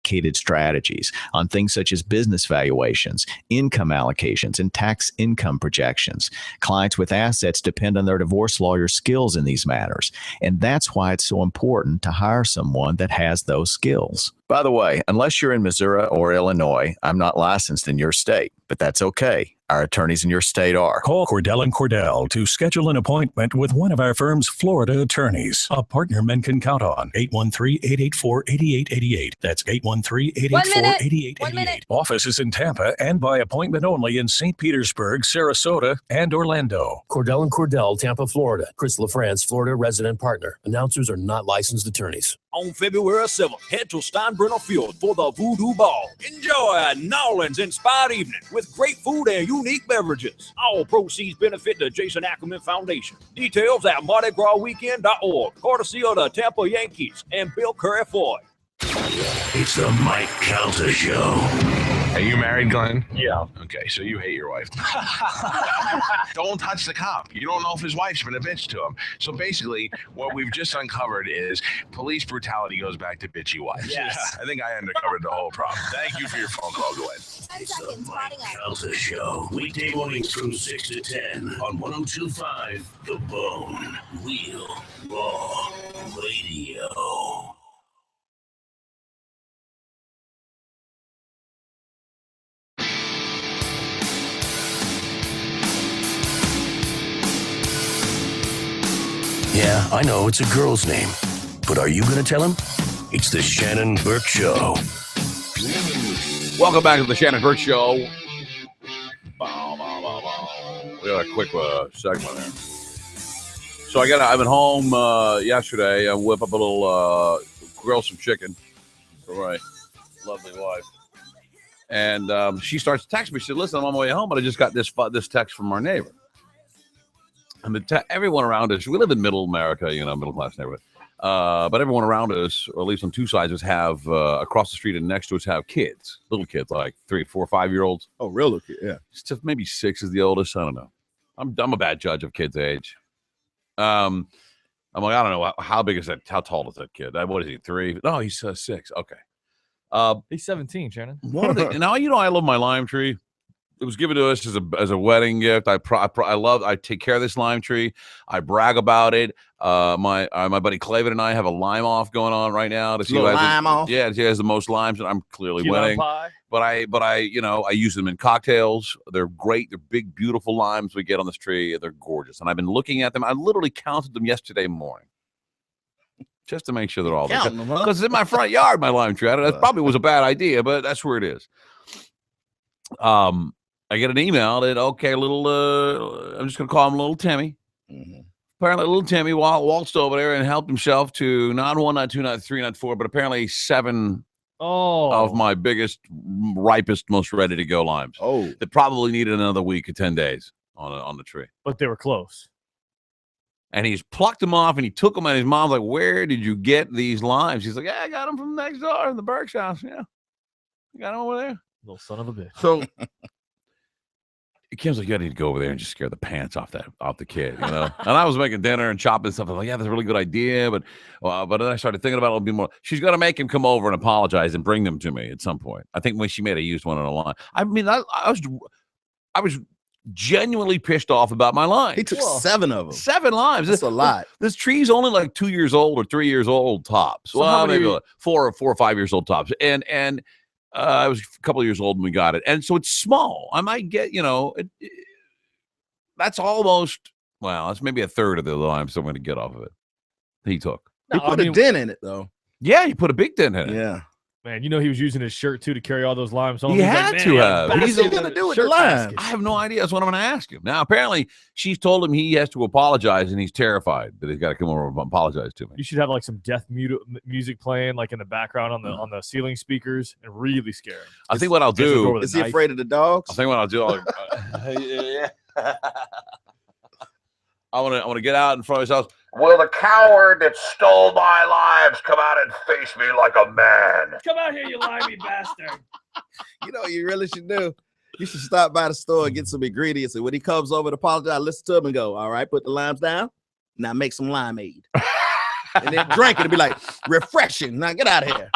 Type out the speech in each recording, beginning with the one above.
sophisticated strategies on things such as business valuations, income allocations, and tax income projections. Clients with assets depend on their divorce lawyer's skills in these matters, and that's why it's so important to hire someone that has those skills. By the way, unless you're in Missouri or Illinois, I'm not licensed in your state, but that's okay. Our attorneys in your state are. Call Cordell & Cordell to schedule an appointment with one of our firm's Florida attorneys. A partner men can count on. 813-884-8888. That's 813-884-8888. Office is in Tampa and by appointment only in St. Petersburg, Sarasota, and Orlando. Cordell & Cordell, Tampa, Florida. Chris LaFrance, Florida resident partner. Announcers are not licensed attorneys. On February 7th, head to Steinbrenner Field for the Voodoo Ball. Enjoy a New Orleans-inspired evening with great food and unique beverages. All proceeds benefit the Jason Ackerman Foundation. Details at MardiGrasWeekend.org, courtesy of the Tampa Yankees and Bill Curry Ford. It's the Mike Calta Show. Are you married, Glenn? Yeah. Okay, so you hate your wife. Don't touch the cop. You don't know if his wife's been a bitch to him. So basically, what we've just uncovered is police brutality goes back to bitchy wives. Yes. I think I uncovered the whole problem. Thank you for your phone call, Glenn. It's the Mike Calta Show. Weekday mornings from 6 to 10 on 102.5 The Bone. Real Raw Radio. Yeah, I know it's a girl's name, but are you going to tell him? It's the Shannon Burke Show. Welcome back to the Shannon Burke Show. We got a quick segment there. So I've been home yesterday. I whip up a little grill some chicken for my lovely wife, and she starts to text me. She said, "Listen, I'm on my way home, but I just got this text from our neighbor." And everyone around us, we live in middle America, middle class neighborhood. But everyone around us, or at least on two sides, us have across the street and next to us have kids, little kids, like 3, 4, 5-year-olds. Oh, real kid, yeah. Just maybe 6 is the oldest. I don't know. I'm a bad judge of kids' age. I'm like, I don't know how big is that? How tall is that kid? What is he? 3? No, he's 6. Okay. He's 17, Shannon. Now I love my lime tree. It was given to us as a wedding gift. I take care of this lime tree. I brag about it. My buddy Clavin and I have a lime off going on right now to see who has the most limes, and I'm clearly winning. But I use them in cocktails. They're great. They're big, beautiful limes we get on this tree. They're gorgeous, and I've been looking at them. I literally counted them yesterday morning, just to make sure they're all there. Because it's in my front yard, my lime tree. That probably was a bad idea, but that's where it is. I get an email that, I'm just going to call him Little Timmy. Mm-hmm. Apparently, Little Timmy waltzed over there and helped himself to not 1, not 2, not 3, not 4, but apparently 7 of my biggest, ripest, most ready-to-go limes. Oh. That probably needed another week or 10 days on the tree. But they were close. And he's plucked them off, and he took them, and his mom's like, "Where did you get these limes?" He's like, "Yeah, I got them from next door in the Burke's house. Yeah, I got them over there." Little son of a bitch. So Kim's like, "You need to go over there and just scare the pants off the kid, And I was making dinner and chopping stuff. I was like, "Yeah, that's a really good idea." But then I started thinking about it a little bit more. She's going to make him come over and apologize and bring them to me at some point. I think when she may have used one on a line. I mean, I was genuinely pissed off about my limes. He took 7 of them. 7 limes. That's a lot. This tree's only like 2 years old or 3 years old tops. So well, maybe 4 or 5 years old tops. And I was a couple of years old when we got it. And so it's small. I might get, that's almost, that's maybe a third of the limes I'm going to get off of it. He took. He put a dent in it, though. Yeah, he put a big dent in it. Yeah. Man, he was using his shirt, too, to carry all those limes home. He had to have. What is he going to do with the limes? I have no idea. That's what I'm going to ask him. Now, apparently, she's told him he has to apologize, and he's terrified that he's got to come over and apologize to me. You should have, like, some death music playing, like, in the background on the ceiling speakers and really scare him. I think what I'll do... Is he afraid of the dogs? I think what I'll do... I want to get out in front of his house. Will the coward that stole my limes come out and face me like a man? Come out here, you limey bastard. You know what you really should do? You should stop by the store and get some ingredients. And when he comes over to apologize, listen to him and go, "All right, put the limes down. Now make some limeade." And then drink it and be like, "Refreshing. Now get out of here."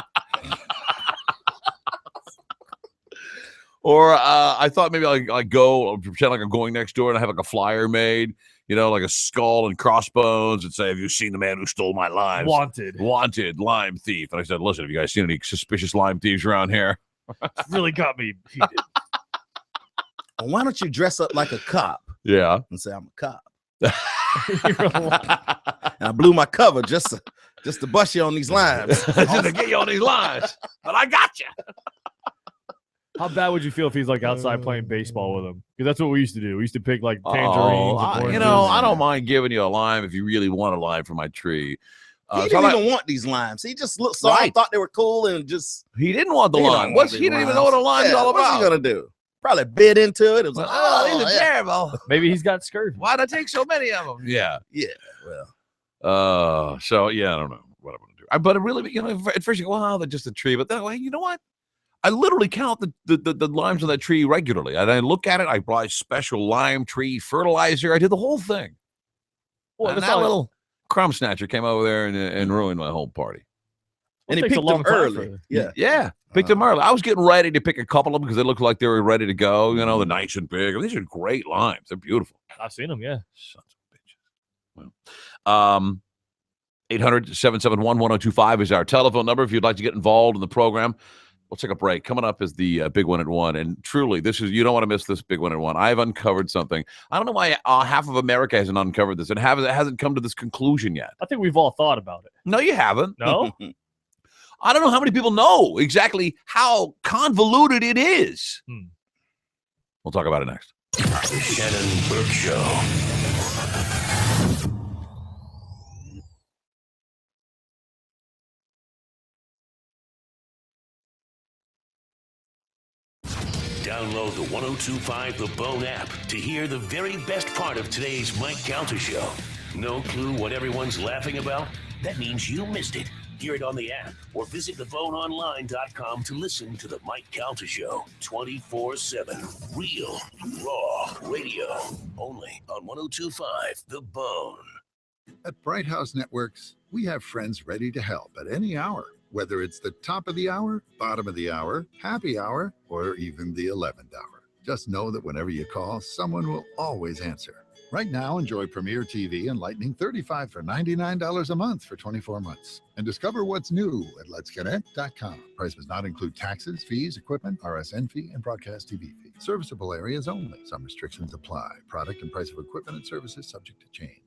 Or I thought maybe I go pretend like I'm going next door and I have like a flyer made, like a skull and crossbones and say, "Have you seen the man who stole my limes? Wanted lime thief." And I said, "Listen, have you guys seen any suspicious lime thieves around here?" It's really got me heated. Well, why don't you dress up like a cop? Yeah. And say, "I'm a cop." And I blew my cover just to bust you on these limes. Just to get you on these lines. But I got you. How bad would you feel if he's like outside playing baseball with him? Because that's what we used to do. We used to pick like tangerines. I don't mind giving you a lime if you really want a lime from my tree. He didn't even want these limes. He just thought they were cool and just. He didn't want the lime. He didn't even know what a lime is all about. What's he gonna do? Probably bit into it. It was like, these are terrible. Maybe he's got scurvy. Why'd I take so many of them? Yeah. Yeah. Well. So yeah, I don't know what I'm gonna do. But it really, at first you go, "Wow, they're just a tree." But then, you know what? I literally count the limes on that tree regularly. And I look at it. I buy special lime tree fertilizer. I did the whole thing. Well, and that little crumb snatcher came over there and ruined my whole party. And he picked them early. Yeah. Picked them early. I was getting ready to pick a couple of them because they looked like they were ready to go. They're nice and big. These are great limes. They're beautiful. I've seen them, yeah. Sons of bitches. Well, 800-771-1025 is our telephone number if you'd like to get involved in the program. We'll take a break. Coming up is the Big One at 1. And truly, you don't want to miss this Big One at 1. I've uncovered something. I don't know why half of America hasn't uncovered this. It hasn't come to this conclusion yet. I think we've all thought about it. No, you haven't. No? I don't know how many people know exactly how convoluted it is. We'll talk about it next. The Shannon Burke Show. Download the 102.5 The Bone app to hear the very best part of today's Mike Calta Show. No clue what everyone's laughing about? That means you missed it. Hear it on the app or visit theboneonline.com to listen to the Mike Calta Show 24/7. Real, raw radio. Only on 102.5 The Bone. At Bright House Networks, we have friends ready to help at any hour. Whether it's the top of the hour, bottom of the hour, happy hour, or even the 11th hour. Just know that whenever you call, someone will always answer. Right now, enjoy Premier TV and Lightning 35 for $99 a month for 24 months. And discover what's new at letsconnect.com. Price does not include taxes, fees, equipment, RSN fee, and broadcast TV fee. Serviceable areas only. Some restrictions apply. Product and price of equipment and services subject to change.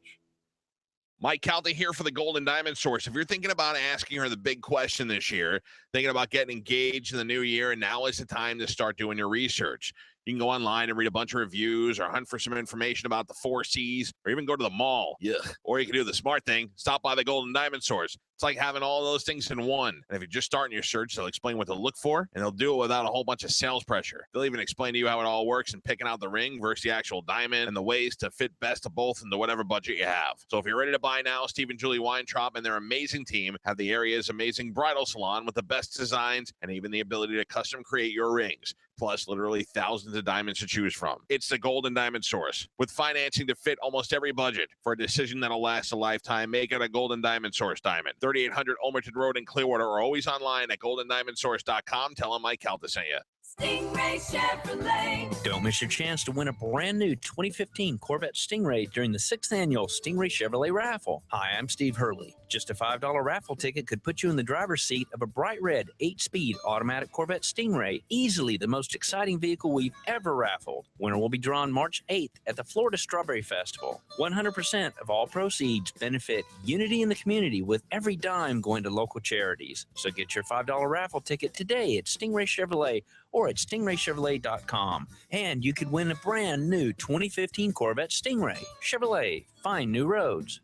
Mike Calta here for the Golden Diamond Source. If you're thinking about asking her the big question this year, thinking about getting engaged in the new year, and now is the time to start doing your research. You can go online and read a bunch of reviews or hunt for some information about the 4 C's or even go to the mall. Yeah. Or you can do the smart thing, stop by the Golden Diamond Source. It's like having all those things in one. And if you're just starting your search, they'll explain what to look for, and they'll do it without a whole bunch of sales pressure. They'll even explain to you how it all works in picking out the ring versus the actual diamond and the ways to fit best of both into whatever budget you have. So if you're ready to buy now, Steve and Julie Weintraub and their amazing team have the area's amazing bridal salon with the best designs and even the ability to custom create your rings. Plus literally thousands of diamonds to choose from. It's the Golden Diamond Source. With financing to fit almost every budget. For a decision that'll last a lifetime, make it a Golden Diamond Source diamond. 3800 Olmerton Road in Clearwater, or always online at goldendiamondsource.com. Tell them Mike Calta sent you. Stingray Chevrolet. Don't miss your chance to win a brand new 2015 Corvette Stingray during the 6th annual Stingray Chevrolet raffle. Hi, I'm Steve Hurley. Just a $5 raffle ticket could put you in the driver's seat of a bright red 8-speed automatic Corvette Stingray, easily the most exciting vehicle we've ever raffled. Winner will be drawn March 8th at the Florida Strawberry Festival. 100% of all proceeds benefit Unity in the community, with every dime going to local charities. So get your $5 raffle ticket today at Stingray Chevrolet or at stingraychevrolet.com. And you could win a brand new 2015 Corvette Stingray. Chevrolet, find new roads.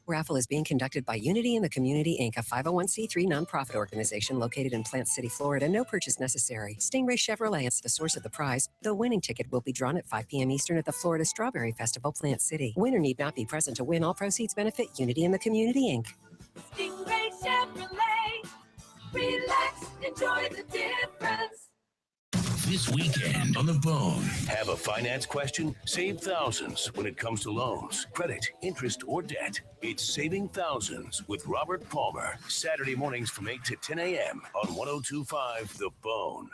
Raffle is being conducted by Unity in the Community, Inc., a 501c3 nonprofit organization located in Plant City, Florida. No purchase necessary. Stingray Chevrolet is the source of the prize. The winning ticket will be drawn at 5 p.m. Eastern at the Florida Strawberry Festival, Plant City. Winner need not be present to win. All proceeds benefit Unity in the Community, Inc. Stingray Chevrolet. Relax, enjoy the difference. This weekend on The Bone. Have a finance question? Save thousands when it comes to loans, credit, interest, or debt. It's Saving Thousands with Robert Palmer. Saturday mornings from 8 to 10 a.m. on 102.5 The Bone.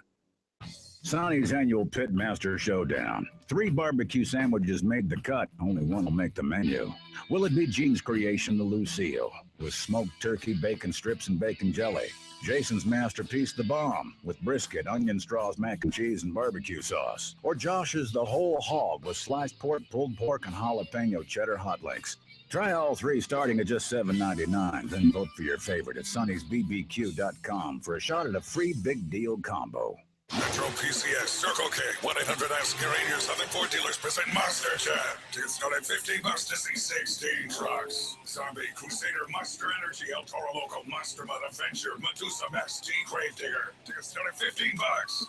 Sonny's annual Pitmaster Showdown. 3 barbecue sandwiches made the cut. Only one will make the menu. Will it be Gene's creation, the Lucille, with smoked turkey, bacon strips, and bacon jelly? Jason's masterpiece, the Bomb, with brisket, onion straws, mac and cheese, and barbecue sauce? Or Josh's the Whole Hog, with sliced pork, pulled pork, and jalapeno cheddar hot links? Try all 3 starting at just $7.99. Then vote for your favorite at Sonny'sBBQ.com for a shot at a free big deal combo. Metro PCS, Circle K, 1-800-ASK-GARANIA, your Southern Ford dealers present Monster Jam. Tickets start at $15 to see 16 trucks. Zombie, Crusader, Monster Energy, El Toro Loco, Monster Mud Adventure, Medusa Max, Grave Digger. Tickets start at $15.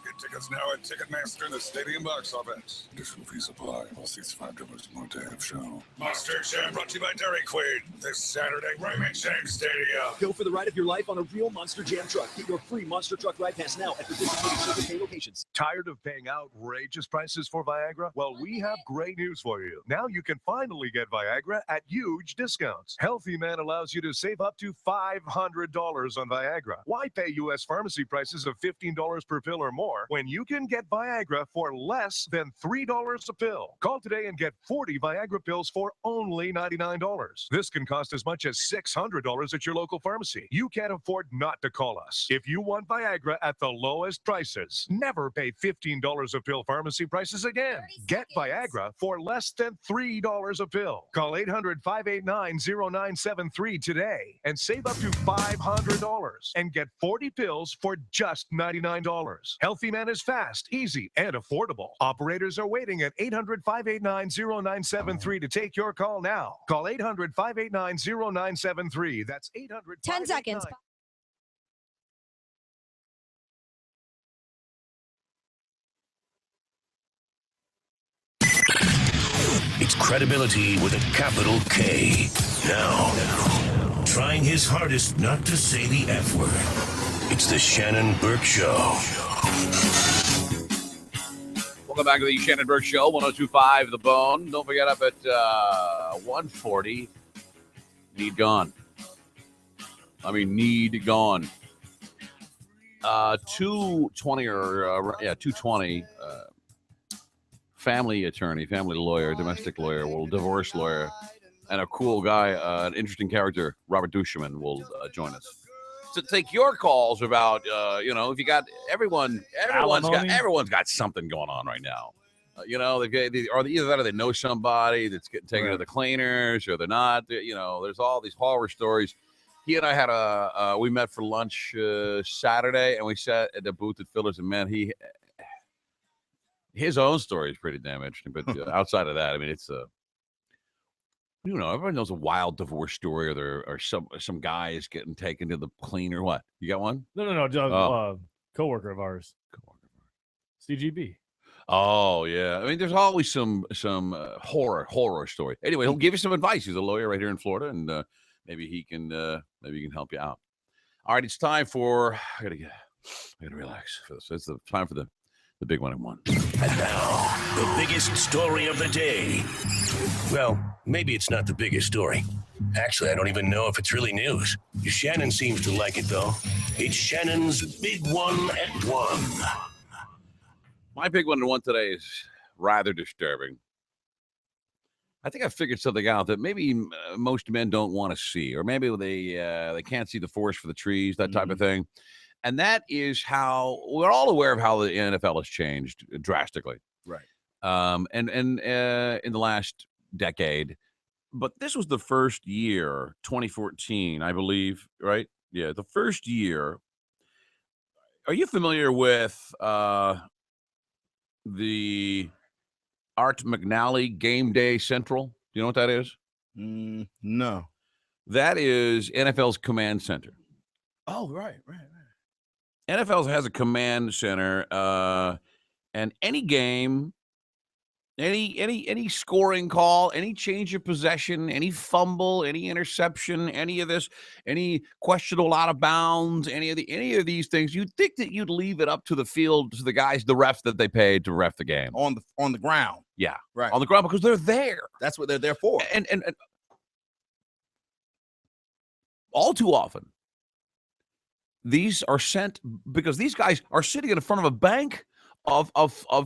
Get tickets now at Ticketmaster and the Stadium Box Office. Additional fees apply. All seats $5 more day of show. Monster Jam brought to you by Dairy Queen. This Saturday, Raymond James Stadium. Go for the ride of your life on a real Monster Jam truck. Get your free Monster Truck Ride Pass now at participating Circle K locations. Tired of paying outrageous prices for Viagra? Well, we have great news for you. Now you can finally get Viagra at huge discounts. Healthy Man allows you to save up to $500 on Viagra. Why pay U.S. pharmacy prices of $15 per pill or more when you can get Viagra for less than $3 a pill? Call today and get 40 Viagra pills for only $99. This can cost as much as $600 at your local pharmacy. You can't afford not to call us. If you want Viagra at the lowest prices, never pay $15 a pill pharmacy prices again. Get Viagra for less than $3 a pill. Call 800-589-0973 today and save up to $500 and get 40 pills for just $99. Healthy Man is fast, easy, and affordable. Operators are waiting at 800-589-0973 to take your call now. Call 800-589-0973. That's 800. 10 seconds. It's credibility with a capital K. Now, trying his hardest not to say the F word. It's the Shannon Burke Show. Welcome back to the Shannon Burke Show, 102.5 The Bone. Don't forget, up at 140, Need Gone. Need Gone. 220 or 220. Family attorney, family lawyer, domestic lawyer, divorce lawyer, and a cool guy, an interesting character, Robert Duchemin, will join us to take your calls about, if you got everyone's got something going on right now. Either that or they know somebody that's getting taken to the cleaners, or they're not. There's all these horror stories. He and I had we met for lunch Saturday, and we sat at the booth at Fillers, and man, his own story is pretty damn interesting, but outside of that, it's everyone knows a wild divorce story, or some guy is getting taken to the cleaner. What, you got one? No. Coworker of ours. CGB. Oh yeah, there's always some horror story. Anyway, he'll give you some advice. He's a lawyer right here in Florida, and maybe he can help you out. All right, it's time for I gotta relax for this. It's the time for the big one and one. And now, the biggest story of the day. Well, maybe it's not the biggest story. Actually, I don't even know if it's really news. Shannon seems to like it, though. It's Shannon's Big One at 1. My big one and one today is rather disturbing. I think I figured something out that maybe most men don't want to see, or maybe they can't see the forest for the trees, that type of thing. And that is how we're all aware of how the NFL has changed drastically. Right. And in the last decade, but this was the first year, 2014, I believe, right? Yeah, the first year. Are you familiar with the Art McNally Game Day Central? Do you know what that is? No. That is NFL's command center. Oh, right. NFL has a command center, and any game, any scoring call, any change of possession, any fumble, any interception, any of this, any questionable out of bounds, any of these things, you'd think that you'd leave it up to the field, to the guys, the refs that they paid to ref the game on the ground. Yeah, right on the ground, because they're there. That's what they're there for. And all too often, these are sent because these guys are sitting in front of a bank of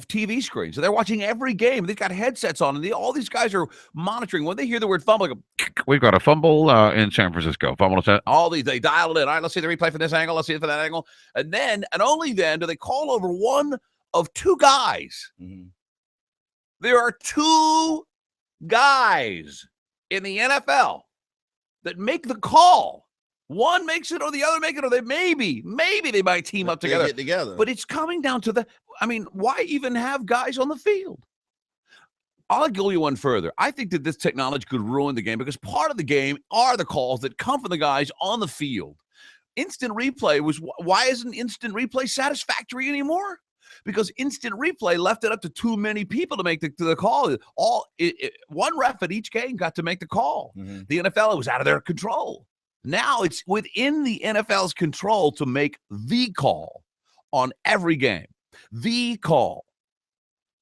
TV screens. So they're watching every game. They've got headsets on, and all these guys are monitoring. When they hear the word fumble, they go, we've got a fumble in San Francisco. Fumble. All these, they dial it in. All right, let's see the replay from this angle. Let's see it from that angle. And then, and only then, do they call over one of two guys. There are two guys in the NFL that make the call. One makes it or the other make it, or they maybe they might team up together. They get together. But it's coming down to why even have guys on the field? I'll go you one further. I think that this technology could ruin the game because part of the game are the calls that come from the guys on the field. Instant replay why isn't instant replay satisfactory anymore? Because instant replay left it up to too many people to make the call. One ref at each game got to make the call. The NFL, it was out of their control. Now it's within the NFL's control to make the call on every game. The call.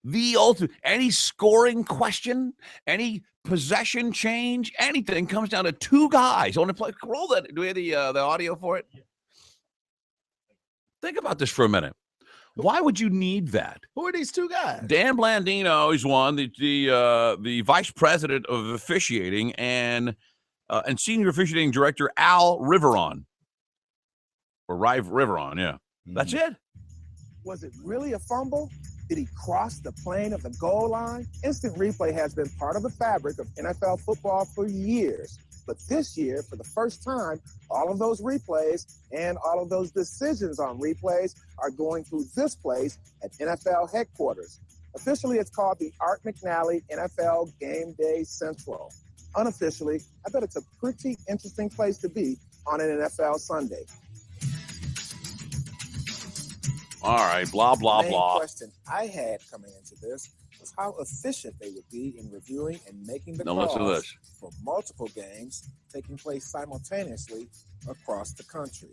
The ultimate. Any scoring question, any possession change, anything comes down to two guys. I want to play. Roll that. Do we have the audio for it? Think about this for a minute. Why would you need that? Who are these two guys? Dan Blandino is one, the vice president of officiating, and senior officiating director Al Riveron. Or Riveron, yeah. That's it. Was it really a fumble? Did he cross the plane of the goal line? Instant replay has been part of the fabric of NFL football for years. But this year, for the first time, all of those replays and all of those decisions on replays are going through this place at NFL headquarters. Officially, it's called the Art McNally NFL Game Day Central. Unofficially, I bet it's a pretty interesting place to be on an NFL Sunday. All right, blah, blah, The blah. main question I had coming into this was how efficient they would be in reviewing and making the Now listen to calls this. for multiple games taking place simultaneously across the country.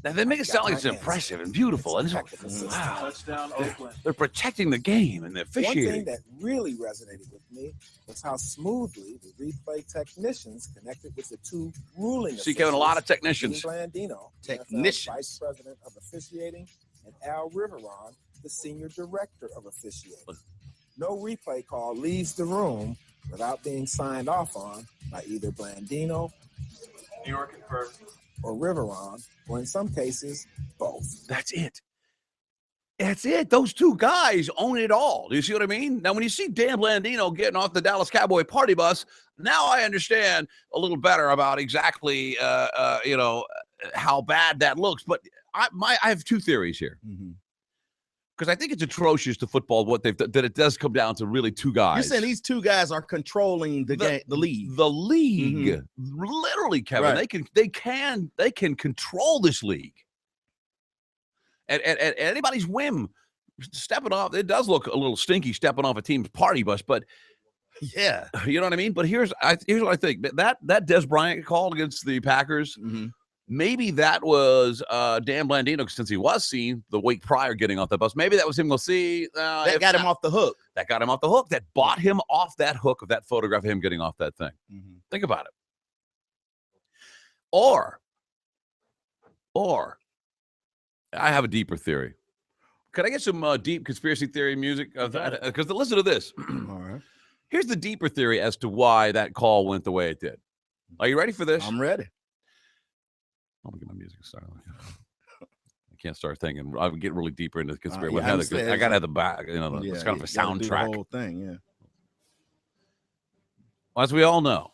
Now, they make it sound like it's impressive and beautiful. And it's like, wow, Touchdown, Oakland. they're protecting the game and the One thing officiating. that really resonated with me was how smoothly the replay technicians connected with the two ruling See, Kevin, a lot of technicians. Gene Blandino, Technicians. NFL Vice President of Officiating, and Al Riveron, the Senior Director of Officiating. No replay call leaves the room without being signed off on by either Blandino, New York confirmed, or Riveron, or in some cases, both. That's it. That's it. Those two guys own it all. Do you see what I mean? Now, when you see Dan Blandino getting off the Dallas Cowboy party bus, now I understand a little better about exactly, how bad that looks. But I have two theories here. Because I think it's atrocious to football what they've done, that it does come down to really two guys. You're saying these two guys are controlling the league. The league, literally, Kevin. Right. They can control this league. At anybody's whim, stepping off. It does look a little stinky stepping off a team's party bus, but yeah, you know what I mean. But here's what I think. That Des Bryant call against the Packers. Maybe that was Dan Blandino, since he was seen the week prior getting off the bus. Maybe that was him. We'll see. That got him off the hook. That got him off the hook. That bought him off that hook of that photograph of him getting off that thing. Think about it. Or I have a deeper theory. Could I get some deep conspiracy theory music? Because listen to this. All right. Here's the deeper theory as to why that call went the way it did. Are you ready for this? I'm ready. I'm gonna get my music started. I can't start thinking. I would get really deeper into the conspiracy. Yeah, I gotta have the back. It's kind of a soundtrack. The whole thing, yeah. Well, as we all know,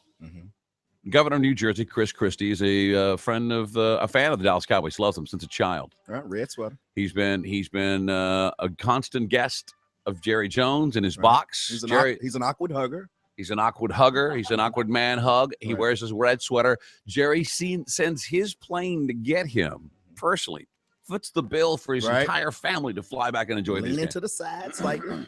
Governor of New Jersey, Chris Christie, is a friend of a fan of the Dallas Cowboys. Loves them since a child. All right, red sweater. He's been a constant guest of Jerry Jones in his box. He's an awkward hugger. He's an awkward hugger. He's an awkward man hug. He wears his red sweater. Jerry sends his plane to get him personally. Foots the bill for his entire family to fly back and enjoy this Lean game. into the side slightly.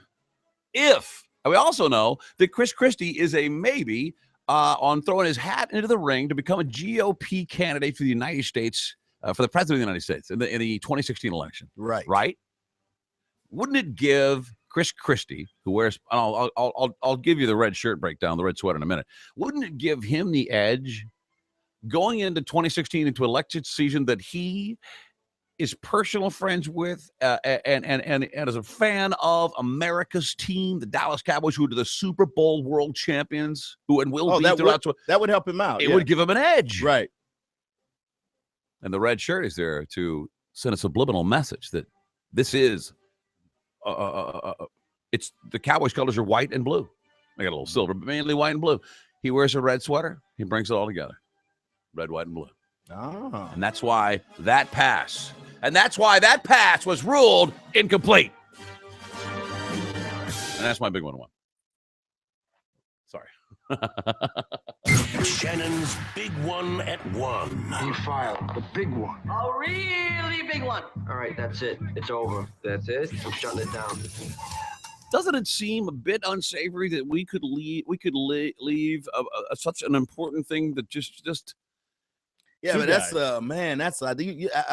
We also know that Chris Christie is a maybe on throwing his hat into the ring to become a GOP candidate for the United States, for the president of the United States in the 2016 election. Right? Wouldn't it give Chris Christie, who wears, I'll give you the red shirt breakdown, the red sweater in a minute. Wouldn't it give him the edge going into 2016 into election season that he is personal friends with, and as a fan of America's team, the Dallas Cowboys, who are the Super Bowl world champions, who and will be throughout. That would help him out. It would give him an edge, right? And the red shirt is there to send a subliminal message that this is, it's the Cowboys colors are white and blue. They got a little silver, but mainly white and blue. He wears a red sweater. He brings it all together, red, white, and blue. Oh. And that's why that pass was ruled incomplete. And that's my big 1-1. Sorry. Shannon's big one at 1. He filed the big one. A really big one. All right, that's it. It's over. That's it. I'm shutting it down. Doesn't it seem a bit unsavory that we could leave leave such an important thing that just yeah, but that's man, that's I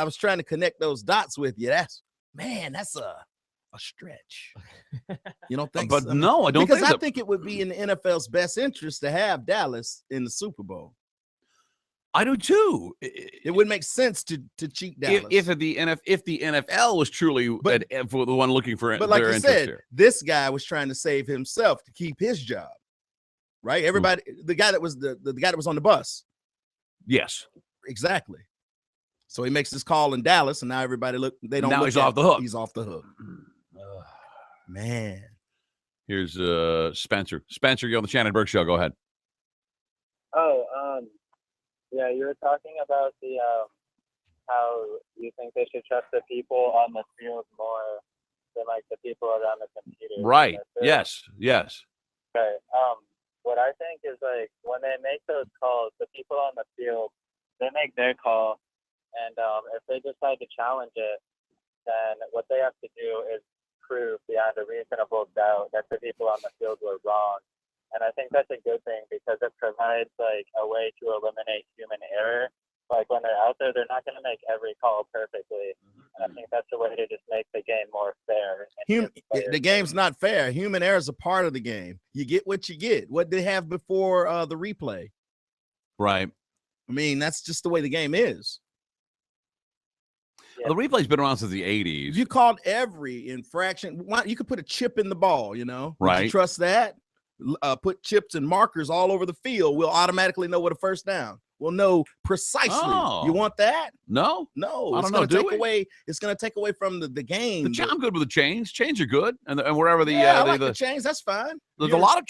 was trying to connect those dots with you. That's a stretch. You don't think but so? no, I don't because think I think it would be in the NFL's best interest to have Dallas in the Super Bowl. I do too. It would make sense to cheat Dallas if the NFL was truly for the one looking for but like their you interest said, here. this guy was trying to save himself to keep his job. Right? Everybody, the guy that was the guy that was on the bus. Yes. Exactly. So he makes this call in Dallas, and now everybody they don't. Now look he's at off the hook. He's off the hook. Man. Here's Spencer. Spencer, you're on the Shannon Burke Show. Go ahead. Yeah, you were talking about the how you think they should trust the people on the field more than like the people around the computer. Right. Yes. Yes. Okay. What I think is like when they make those calls, the people on the field, they make their call, and if they decide to challenge it, then what they have to do is prove beyond a reasonable doubt that the people on the field were wrong. And I think that's a good thing because it provides like a way to eliminate human error. Like when they're out there, they're not going to make every call perfectly. And I think that's a way to just make the game more fair. The game's not fair. Human error is a part of the game. You get what you get. What they have before the replay. Right. I mean, that's just the way the game is. Yeah. The replay's been around since the 80s. If you called every infraction, you could put a chip in the ball, you know? Right. Would you trust that? Put chips and markers all over the field. We'll automatically know what a first down. We'll know precisely. Oh. You want that? No. I don't know. It's going to take away from the game. I'm good with the chains. Chains are good, and wherever the I like the chains. That's fine. There's a lot of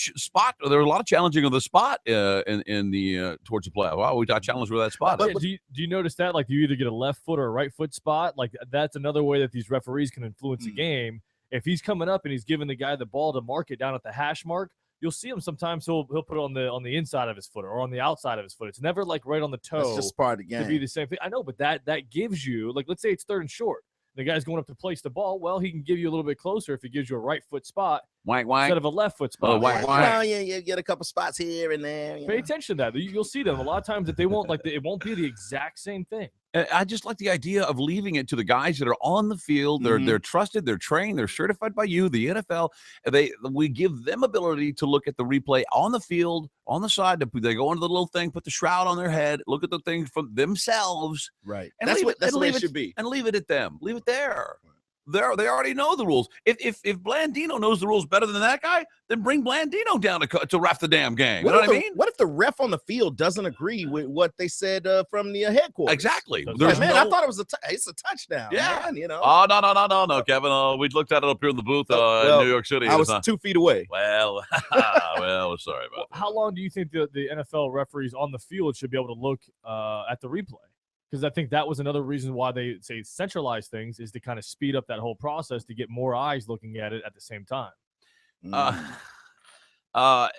There was a lot of challenging of the spot in the towards the playoff. Wow, we got challenged with that spot. Do you notice that? Like, you either get a left foot or a right foot spot. Like, that's another way that these referees can influence the game. If he's coming up and he's giving the guy the ball to mark it down at the hash mark, you'll see him sometimes. He'll put it on the inside of his foot or on the outside of his foot. It's never like right on the toe. That's just part of the game. To be the same thing. I know, but that gives you, like, let's say it's 3rd and short. The guy's going up to place the ball. Well, he can give you a little bit closer if he gives you a right foot spot instead of a left foot spot. You get a couple spots here and there. Pay attention to that. You'll see them a lot of times that they won't it won't be the exact same thing. I just like the idea of leaving it to the guys that are on the field. They're trusted, they're trained, they're certified by you, the NFL. We give them ability to look at the replay on the field, on the side. They go into the little thing, put the shroud on their head, look at the thing from themselves. Right. And That's leave what leave it should be. And leave it at them. Leave it there. They already know the rules. If Blandino knows the rules better than that guy, then bring Blandino down to ref the damn game. You know what I mean? What if the ref on the field doesn't agree with what they said from the headquarters? Exactly. I thought it was it's a touchdown. Yeah. Man, you know. Oh, no, Kevin. We looked at it up here in the booth in New York City. I was 2 feet away. Well, sorry about that. How long do you think the NFL referees on the field should be able to look at the replay? Because I think that was another reason why they say centralize things is to kind of speed up that whole process to get more eyes looking at it at the same time. No. I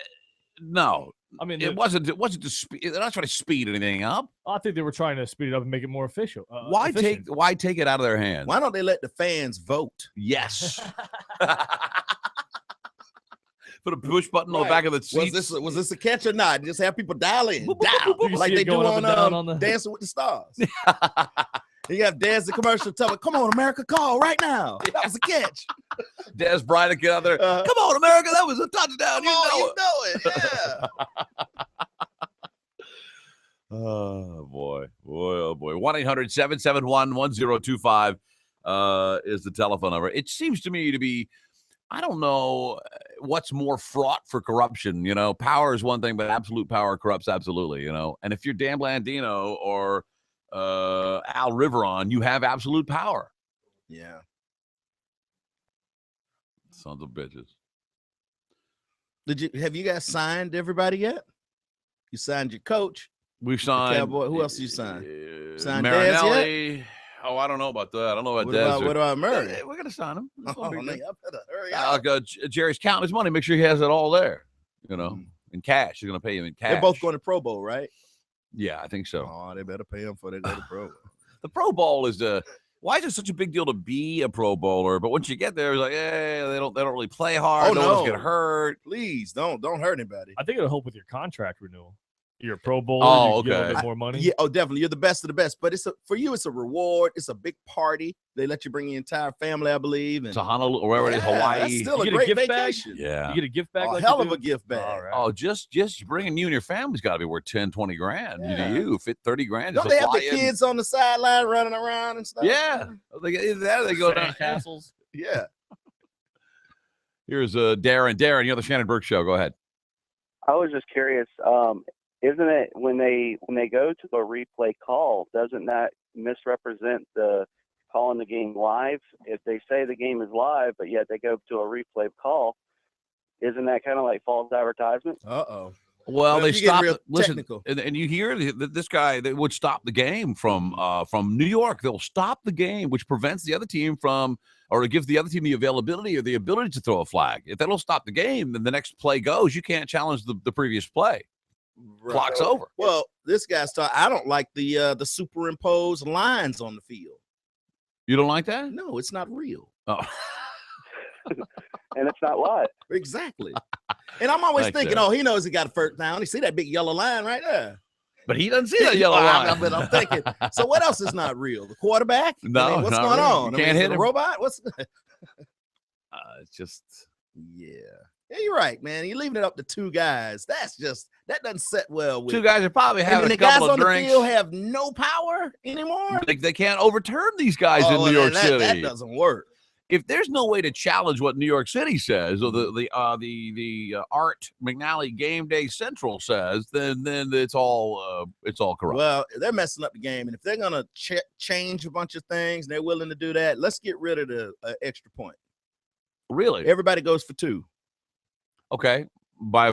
mean, it wasn't to speed. They're not trying to speed anything up. I think they were trying to speed it up and make it more official. Why take it out of their hands? Why don't they let the fans vote? Yes. Put a push button on the back of the seat. Was this a catch or not? Just have people dial in, like they do on Dancing with the Stars. You have Dez the commercial tell me, "Come on, America, call right now." That was a catch. Dez Bryant get out there. Come on, America, that was a touchdown. You know it. Yeah. Oh, boy. Oh, boy. 1-800-771-1025 is the telephone number. It seems to me to be, I don't know what's more fraught for corruption. You know, power is one thing, but absolute power corrupts absolutely, you know. And if you're Dan Blandino or Al Riveron, you have absolute power. Yeah. Sons of bitches. Have you guys signed everybody yet? You signed your coach. We've signed. Cowboy. Who else did you sign? Signed Marinelli. Dez yet? Oh, I don't know about that. I don't know about Dez. What about Murray? We're going to sign him. Oh, man, I better hurry up. Jerry's counting his money. Make sure he has it all there, you know, in cash. He's going to pay him in cash. They're both going to Pro Bowl, right? Yeah, I think so. Oh, they better pay him before they go to Pro Bowl. The Pro Bowl is why is it such a big deal to be a Pro Bowler? But once you get there, it's like, they don't really play hard. Oh, no one's get hurt. Please don't hurt anybody. I think it'll help with your contract renewal. You're a Pro Bowler. Oh, you get a okay. little bit more money. Yeah, definitely. You're the best of the best. But for you, it's a reward. It's a big party. They let you bring your entire family, I believe. And to Honolulu or wherever it is, Hawaii. That's still You a get a great gift vacation. bag? Yeah. You get a gift bag. A like hell you of do? a gift bag. All right. Oh, just bringing you and your family's got to be worth 10, 20 grand. Yeah. You fit 30 grand. Don't just they to have the fly in. kids on the sideline running around and stuff? Yeah. Either that or they go down. Castles. Yeah. Here's Darren. Darren, you're the Shannon Burke Show. Go ahead. I was just curious. Isn't it when they go to a replay call, doesn't that misrepresent the calling the game live? If they say the game is live, but yet they go to a replay call, isn't that kind of like false advertisement? Uh-oh. Well, they stopped. Listen, technical. and you hear this guy. They would stop the game from New York. They'll stop the game, which prevents the other team from, or gives the other team the availability or the ability to throw a flag. If they don't stop the game, then the next play goes. You can't challenge the previous play. Right. Clock's over. Well, this guy's talking. I don't like the superimposed lines on the field. You don't like that? No, it's not real. Oh. And it's not live. Exactly. And I'm always Thanks, thinking, Darren. he knows he got a first down. You see that big yellow line right there. But he doesn't see that yellow line. But I'm thinking, so what else is not real? The quarterback? No, what's not going really. on? You can't hit a him. robot? What's It's just Yeah, you're right, man. You're leaving it up to two guys. That doesn't set well with two guys are probably having and a the guys couple of on the drinks. field have no power anymore. They can't overturn these guys in New York City. That doesn't work. If there's no way to challenge what New York City says or the Art McNally Game Day Central says, then it's all corrupt. Well, they're messing up the game, and if they're gonna change a bunch of things, and they're willing to do that. Let's get rid of the extra point. Really, everybody goes for two. Okay, by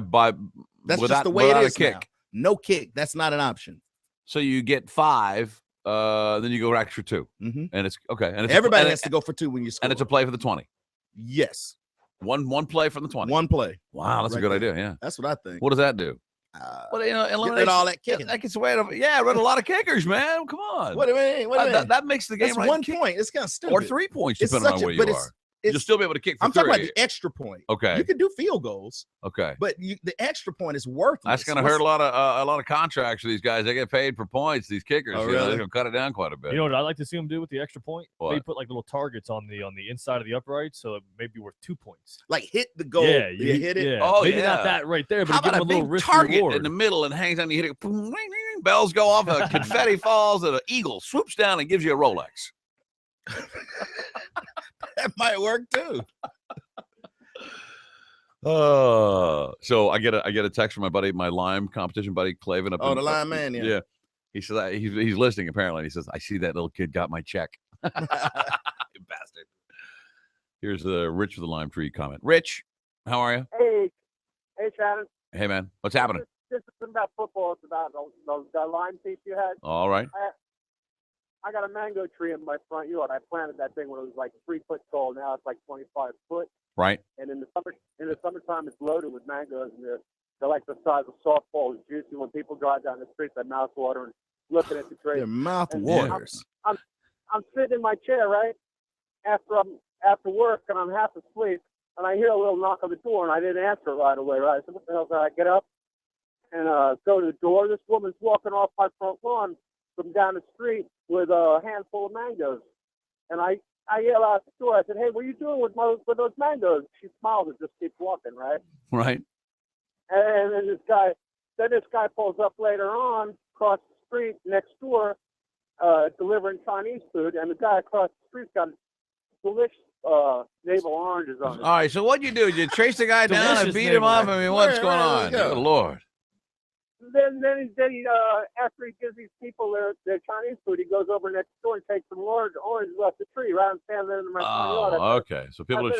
that's without, just the way without it is a kick. now. No kick. That's not an option. So you get 5. Then you go extra 2, and it's okay. And it's everybody has to go for 2 when you score. And it's a play for the 20. Yes, one play from the 20. One play. Wow, that's a good idea. Yeah, that's what I think. What does that do? Well, eliminate all that kicking. That gets away. Run a lot of kickers, man. Come on. What do you mean? That makes the game That's right. 1 point. It's kind of stupid. Or 3 points, depending on where you are. You'll still be able to kick for I'm 3. talking about the extra point. Okay. You can do field goals. Okay. But the extra point is worthless. That's going to hurt a lot of contracts for these guys. They get paid for points. These kickers, Oh, you know, really? they're going to cut it down quite a bit. You know what I'd like to see them do with the extra point? What? They put like little targets on the inside of the uprights, so it may be worth 2 points. Like hit the goal. Yeah, you hit it. Yeah. Oh, maybe yeah. not that right there, but How give about them a little big risk target reward in the middle and hangs on? You hit it, boom, ring, ring, ring, bells go off, confetti falls, and an eagle swoops down and gives you a Rolex. That might work too. So I get a text from my buddy, my lime competition buddy, Clavin. Oh, the lime man, yeah. He says he's listening apparently. He says, "I see that little kid got my check." You bastard. Here's Rich with the lime tree comment. Rich, how are you? Hey, Shannon. Hey, man, what's happening? This isn't about football. It's about the lime piece you had. All right. I got a mango tree in my front yard. I planted that thing when it was like 3 foot tall. Now it's like 25 foot. Right. And in the summertime, it's loaded with mangoes, and they're like the size of softballs, juicy. When people drive down the street, their mouth watering, looking at the tree. Their mouth And waters. I'm sitting in my chair, right, after work, and I'm half asleep, and I hear a little knock on the door, and I didn't answer right away, right? I said, what the hell? So I get up and go to the door. This woman's walking off my front lawn from down the street with a handful of mangoes. And I yell out the door. I said, hey, what are you doing with those mangoes? She smiles and just keeps walking, right? Right. And then this guy pulls up later on, across the street next door delivering Chinese food, and the guy across the street's got delicious navel oranges on it. All right, so what you do? You chase the guy down and beat him up? I mean, what's going on? Good Lord. Then he after he gives these people their Chinese food, he goes over next door and takes some oranges off the tree rather than standing there in my front yard. Okay. So people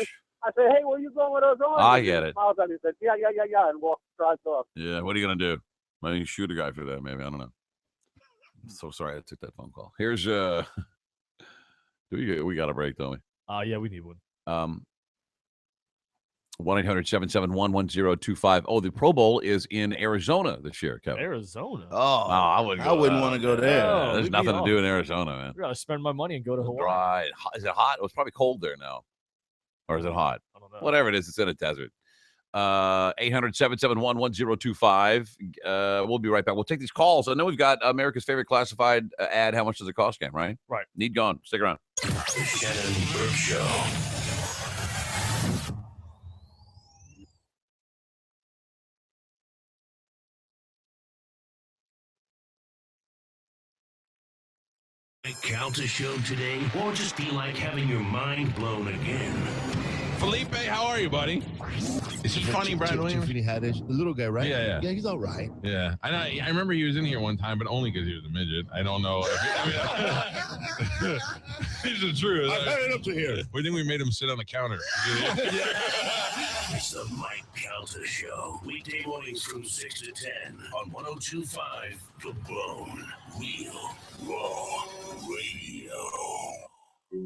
I said, hey, where you going with those oranges? I get it. He smiles at me and says, yeah, and drives off. Yeah, what are you going to do? Maybe shoot a guy for that, maybe. I don't know. I'm so sorry I took that phone call. Here's, we got a break, don't we? Yeah, we need one. 1-800-771-1025. Oh, the Pro Bowl is in Arizona this year, Kevin. Arizona? Oh, I wouldn't want to go there. Yeah, there's nothing to do in Arizona, man. I gotta spend my money and go to Hawaii. Right. Is it hot? It's probably cold there now. Or is it hot? I don't know. Whatever it is, it's in a desert. 800-771-1025. We'll be right back. We'll take these calls. I know we've got America's favorite classified ad. How much does it cost game, right? Right. Need gone. Stick around. The Shannon Burke Show. Count a show today, or just be like having your mind blown again. Felipe, how are you, buddy? Is he funny, Brad Williams? The little guy, right? Yeah. Yeah, he's all right. Yeah, I remember he was in here one time, but only because he was a midget. I don't know. It's the truth. I've had it up to here. We think we made him sit on the counter. It's the Mike Calta Show. Weekday mornings from 6 to 10 on 102.5 The Bone. Real Raw Radio.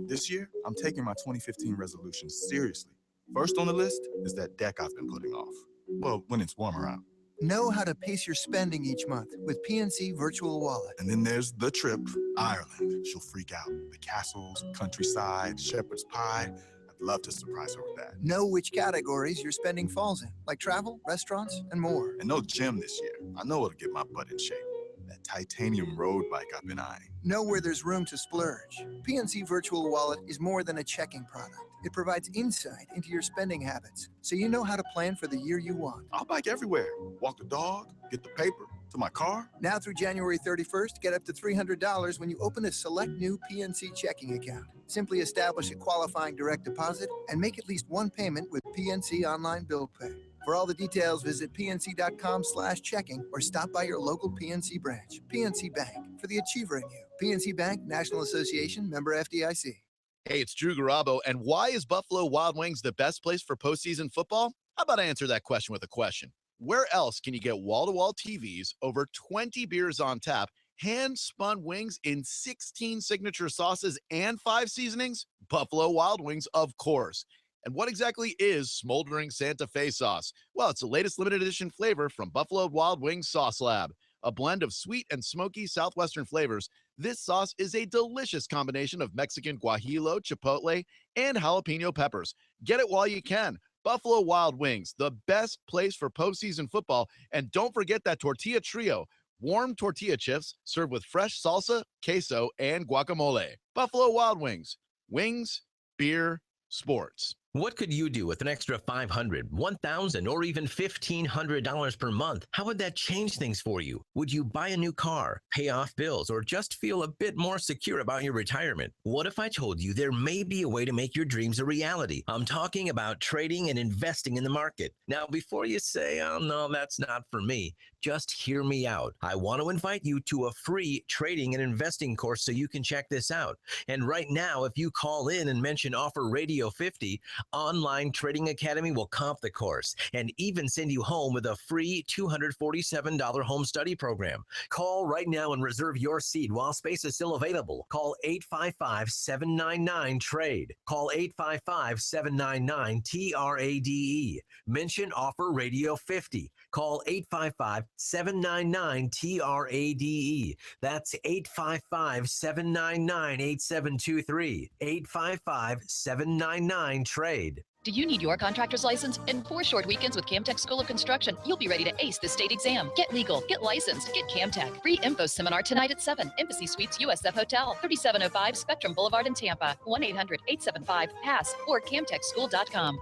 This year, I'm taking my 2015 resolutions seriously. First on the list is that deck I've been putting off. Well, when it's warmer out. Know how to pace your spending each month with PNC Virtual Wallet. And then there's the trip, Ireland. She'll freak out. The castles, countryside, shepherd's pie. I'd love to surprise her with that. Know which categories your spending falls in, like travel, restaurants, and more. And no gym this year. I know it'll get my butt in shape. That titanium road bike I've been eyeing. Know where there's room to splurge. PNC Virtual Wallet is more than a checking product. It provides insight into your spending habits, so you know how to plan for the year you want. I'll bike everywhere. Walk the dog, get the paper, to my car. Now through January 31st, get up to $300 when you open a select new PNC checking account. Simply establish a qualifying direct deposit and make at least one payment with PNC Online Bill Pay. For all the details, visit pnc.com/checking or stop by your local PNC branch. PNC Bank, for the achiever in you. PNC Bank, National Association, member FDIC. Hey, it's Drew Garabo, and why is Buffalo Wild Wings the best place for postseason football? How about I answer that question with a question? Where else can you get wall-to-wall TVs, over 20 beers on tap, hand-spun wings in 16 signature sauces, and 5 seasonings? Buffalo Wild Wings, of course. And what exactly is Smoldering Santa Fe sauce? Well, it's the latest limited edition flavor from Buffalo Wild Wings Sauce Lab. A blend of sweet and smoky Southwestern flavors, this sauce is a delicious combination of Mexican guajillo, chipotle, and jalapeno peppers. Get it while you can. Buffalo Wild Wings, the best place for postseason football. And don't forget that tortilla trio. Warm tortilla chips served with fresh salsa, queso, and guacamole. Buffalo Wild Wings. Wings, beer, sports. What could you do with an extra $500, $1,000, or even $1,500 per month? How would that change things for you? Would you buy a new car, pay off bills, or just feel a bit more secure about your retirement? What if I told you there may be a way to make your dreams a reality? I'm talking about trading and investing in the market. Now, before you say, oh, no, that's not for me, just hear me out. I want to invite you to a free trading and investing course so you can check this out. And right now, if you call in and mention Offer Radio 50, Online Trading Academy will comp the course and even send you home with a free $247 home study program. Call right now and reserve your seat while space is still available. Call 855-799-TRADE. Call 855-799-TRADE. Mention Offer Radio 50. Call 855-799-TRADE. That's 855-799-8723. 855-799-TRADE. Do you need your contractor's license? In 4 short weekends with Camtech School of Construction, you'll be ready to ace the state exam. Get legal, get licensed, get Camtech. Free info seminar tonight at 7. Embassy Suites USF Hotel, 3705 Spectrum Boulevard in Tampa. 1-800-875-PASS or camtechschool.com.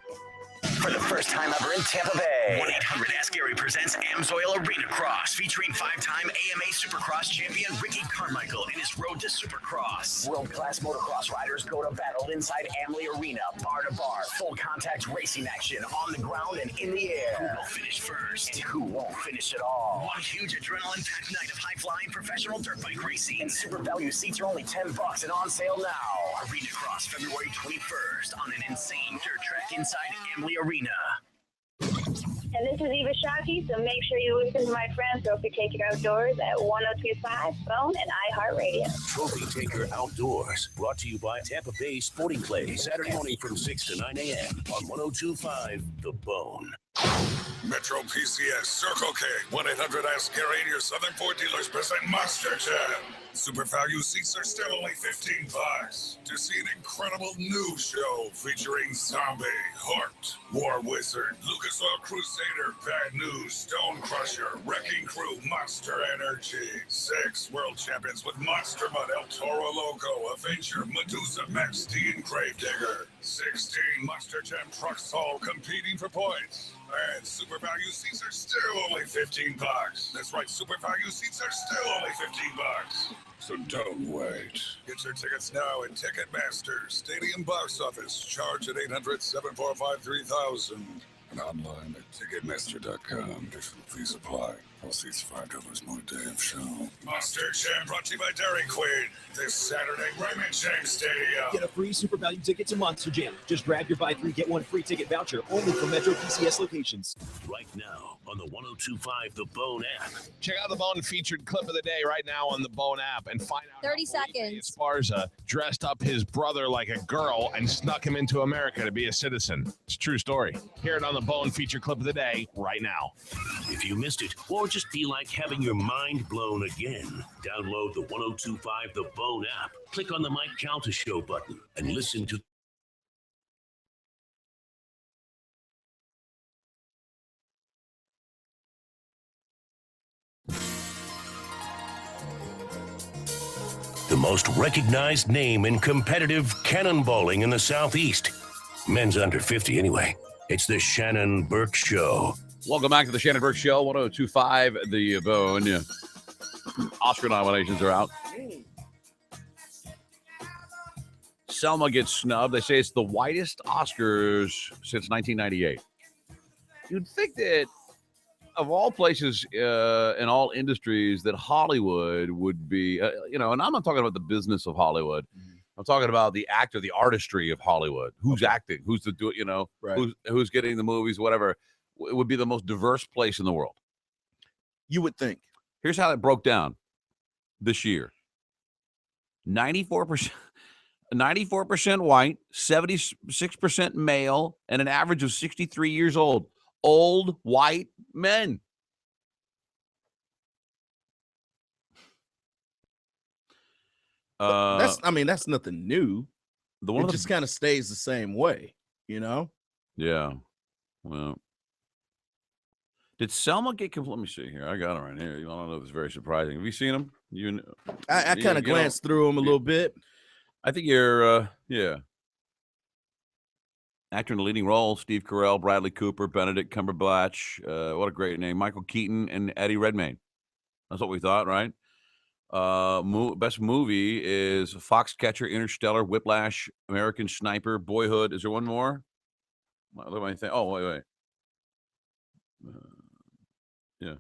For the first time ever in Tampa Bay, 1-800-ASK-GARY presents Amsoil Arena Cross, featuring 5-time AMA Supercross champion Ricky Carmichael in his road to Supercross. World-class motocross riders go to battle inside Amley Arena, bar to bar, full contact racing action on the ground and in the air. Who will finish first? And who won't finish at all? One huge adrenaline-packed night of high-flying professional dirt bike racing. And super value seats are only $10 and on sale now. Arena Cross, February 21st on an insane dirt track inside Amley Arena. And this is Eva Shockey, so make sure you listen to my friends Trophy Taker Outdoors at 102.5 Phone and iHeartRadio. Trophy Taker Outdoors, brought to you by Tampa Bay Sporting Clays, Saturday morning from 6 to 9 a.m. on 102.5 The Bone. Metro PCS, Circle K, 1-800-ASK-GARY, and your Southern Ford dealers present Monster Jam. Super value seats are still only $15 to see an incredible new show featuring Zombie, Heart, War Wizard, Lucas Oil Crusader, Bad News, Stone Crusher, Wrecking Crew, Monster Energy, 6 world champions with Monster Mud, El Toro Loco, Avenger, Medusa, Max D, and Gravedigger, 16 Monster Jam trucks all competing for points. And super value seats are still only $15. That's right, super value seats are still only $15. So don't wait. Get your tickets now at Ticketmaster, Stadium Box Office. Charge at 800-745-3000. And online at Ticketmaster.com. Additional fees apply. All seats $5 more day of show. Monster Jam brought to you by Dairy Queen. This Saturday, Raymond James Stadium. Get a free super value ticket to Monster Jam. Just grab your buy 3, get 1 free ticket voucher only from Metro PCS locations. Right now on the 102.5 The Bone app. Check out the Bone featured clip of the day right now on the Bone app and find out 30 seconds. Esparza dressed up his brother like a girl and snuck him into America to be a citizen. It's a true story. Hear it on the Bone featured clip of the day right now. If you missed it or just feel like having your mind blown again, download the 102.5 The Bone app. Click on the Mike Calta Show button and listen to the most recognized name in competitive cannonballing in the Southeast. Men's under 50 anyway. It's the Shannon Burke Show. Welcome back to the Shannon Burke Show, 102.5 The Bone. Yeah. Oscar nominations are out. Selma gets snubbed. They say it's the whitest Oscars since 1998. You'd think that of all places in all industries that Hollywood would be, and I'm not talking about the business of Hollywood. I'm talking about the actor, the artistry of Hollywood. Who's acting? Who's right. who's getting the movies, whatever. It would be the most diverse place in the world. You would think. Here's how it broke down this year. 94% white, 76% male, and an average of 63 years old. Old white men. That's nothing new. It just kind of stays the same way, Yeah. Well, did Selma get? Let me see here. I got it right here. I don't know if it's very surprising. Have you seen him? I kind of glanced through him a little bit. I think you're, Actor in the leading role: Steve Carell, Bradley Cooper, Benedict Cumberbatch. What a great name! Michael Keaton and Eddie Redmayne. That's what we thought, right? Best movie is Foxcatcher, Interstellar, Whiplash, American Sniper, Boyhood. Is there one more? What do I think? Oh, wait. Yeah,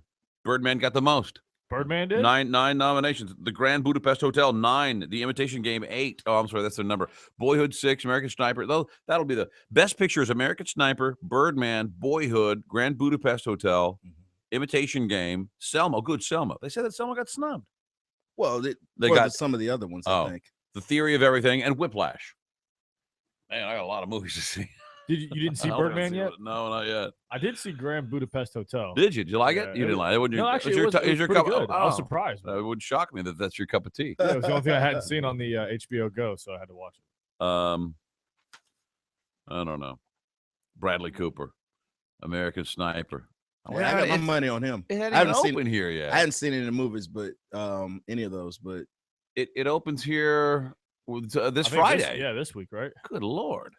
Birdman got the most. Birdman did? Nine nominations. The Grand Budapest Hotel, 9. The Imitation Game, 8. Oh, I'm sorry, that's their number. Boyhood, 6. American Sniper. That'll be the best pictures. American Sniper, Birdman, Boyhood, Grand Budapest Hotel, Imitation Game, Selma. Good, Selma. They said that Selma got snubbed. Well, they got some of the other ones, I think. The Theory of Everything and Whiplash. Man, I got a lot of movies to see. You didn't see Birdman yet? No, not yet. I did see Grand Budapest Hotel. Did you? Did you like it? You didn't like it? No, actually, it was pretty good. I was surprised. It would shock me that that's your cup of tea. Yeah, it was the only thing I hadn't seen on the HBO Go, so I had to watch it. I don't know. Bradley Cooper, American Sniper. I got my money on him. It I haven't seen here yet. I hadn't seen it in the movies, but any of those. But it opens here this Friday. This week, right? Good Lord.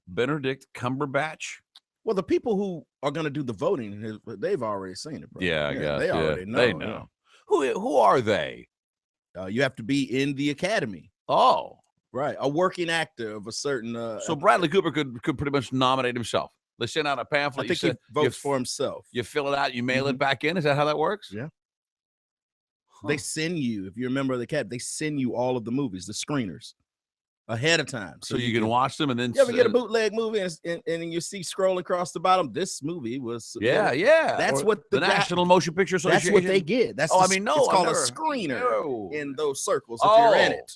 Benedict Cumberbatch. Well, the people who are going to do the voting, they've already seen it, bro. Yeah, I guess. They already know. They know. Who are they? You have to be in the academy. Oh. Right. A working actor of a certain... so Bradley Cooper could pretty much nominate himself. They send out a pamphlet. I think he votes for himself. You fill it out, you mail it back in. Is that how that works? Yeah. They send you, if you're a member of the academy, they send you all of the movies, the screeners, ahead of time. So you can watch them and then... You ever get a bootleg movie and you see scrolling across the bottom, this movie was... Yeah. That's or what the National Motion Picture Association... That's what they get. That's it's called a screener in those circles if you're in it.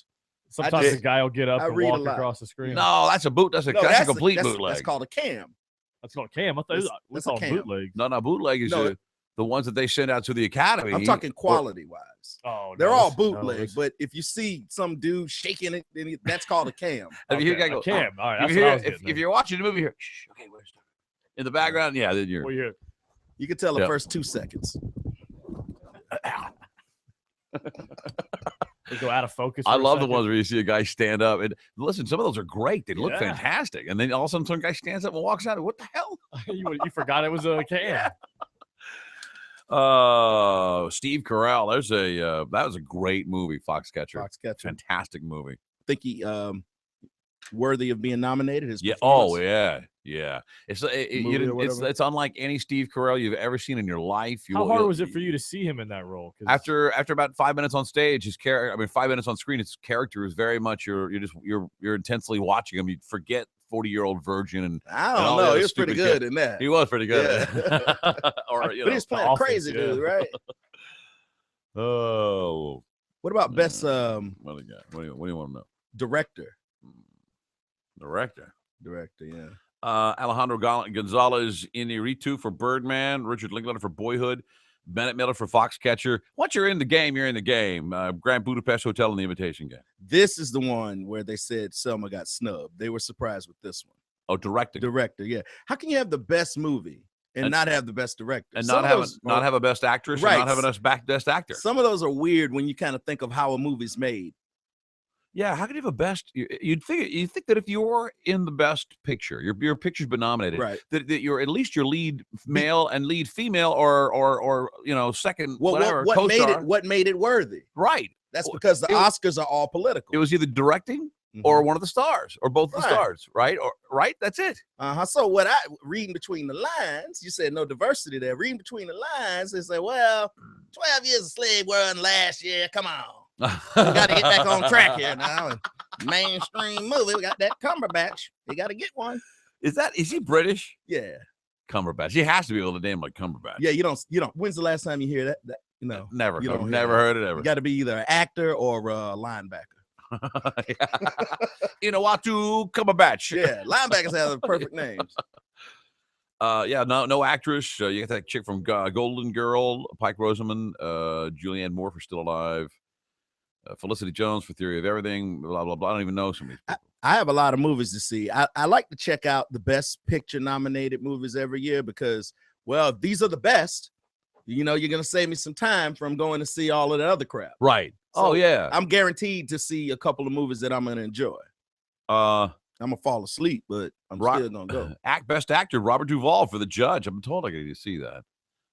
Sometimes the guy will get up and walk across the screen. No, that's a boot. That's a complete bootleg. That's called a cam. That's called a cam. I thought that's called bootleg. No, bootleg is the ones that they send out to the academy. I'm talking quality wise. Oh, they're all bootleg, but if you see some dude shaking it, then that's called a cam. If you a cam. All right. If you're watching the movie here, okay, where's in the background? Yeah, then you're. You can tell the first 2 seconds. They go out of focus. I love the ones where you see a guy stand up and listen. Some of those are great. They look fantastic, and then all of a sudden, some guy stands up and walks out. What the hell? you forgot it was a cam. Steve Carell. That was a great movie. Foxcatcher. Fantastic movie. I think he worthy of being nominated. Yeah. Oh yeah. It's unlike any Steve Carell you've ever seen in your life. How hard was it for you to see him in that role? After about 5 minutes on stage, his character. 5 minutes on screen. His character is very much you're intensely watching him. You forget 40-year-old virgin and I don't know. He was pretty good in that. He was pretty good. Yeah. But he's playing a crazy dude, right? Oh. What about best? What do you want to know? Director. Director, yeah. Alejandro Gonzalez Iñárritu for Birdman, Richard Linklater for Boyhood, Bennett Miller for Foxcatcher. Once you're in the game, you're in the game. Grand Budapest Hotel and The Imitation Game. This is the one where they said Selma got snubbed. They were surprised with this one. Oh, director, yeah. How can you have the best movie and not have the best director? And not have a best actress, right, and not have a best actor? Some of those are weird when you kind of think of how a movie's made. Yeah, how could you have a best? You'd think that if you're in the best picture, your picture's been nominated, right? That you're at least your lead male and lead female, or second. Whatever, what made it worthy? Right. That's because the Oscars are all political. It was either directing or one of the stars, or both the stars, right? That's it. So reading between the lines, you said no diversity there. Reading between the lines, they say, well, 12 Years a Slave won last year. Come on. We got to get back on track here now. Mainstream movie. We got that Cumberbatch. You got to get one. Is he British? Yeah. Cumberbatch. He has to be able to name like Cumberbatch. Yeah, you don't. When's the last time you hear that? Never. I've never heard it ever. You got to be either an actor or a linebacker. Iñárritu Cumberbatch. Yeah, linebackers have the perfect names. No actress. You got that chick from Golden Girl, Pike Rosamund, Julianne Moore for Still Alive, Felicity Jones for Theory of Everything, blah, blah, blah. I don't even know some of these people. I have a lot of movies to see. I like to check out the best picture nominated movies every year because, well, if these are the best, you're going to save me some time from going to see all of the other crap. Right. So yeah. I'm guaranteed to see a couple of movies that I'm going to enjoy. I'm going to fall asleep, but I'm still going to go. Best actor, Robert Duvall for The Judge. I'm told I get to see that.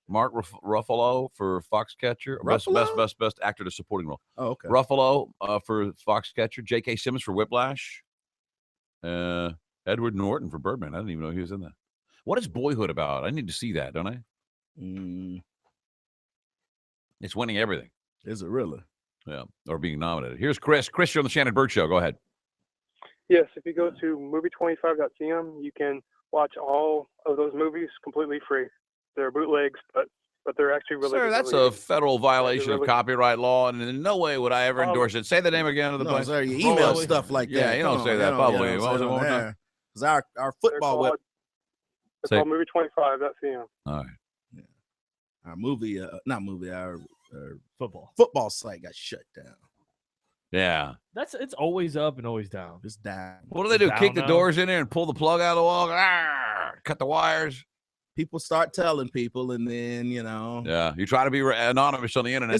Mark Ruffalo for Foxcatcher. Best actor to supporting role. Oh, okay. Ruffalo for Foxcatcher. J.K. Simmons for Whiplash. Edward Norton for Birdman. I didn't even know he was in that. What is Boyhood about? I need to see that, don't I? It's winning everything. Is it really? Yeah, or being nominated. Here's Chris. Chris, you're on the Shannon Burke Show. Go ahead. Yes, if you go to movie25.com, you can watch all of those movies completely free. They're bootlegs, but they're actually really. Sir, that's a federal violation of copyright law, and in no way would I ever endorse it. Say the name again of the place. Sir, you email stuff like that. Yeah, you don't say that publicly. Because our football web. It's called movie25.com. All right. Yeah. Our movie, our football site got shut down. Yeah. It's always up and always down. It's down. What do they do? Kick the doors in there and pull the plug out of the wall? Cut the wires. people start telling people, and then Yeah, you try to be anonymous on the internet.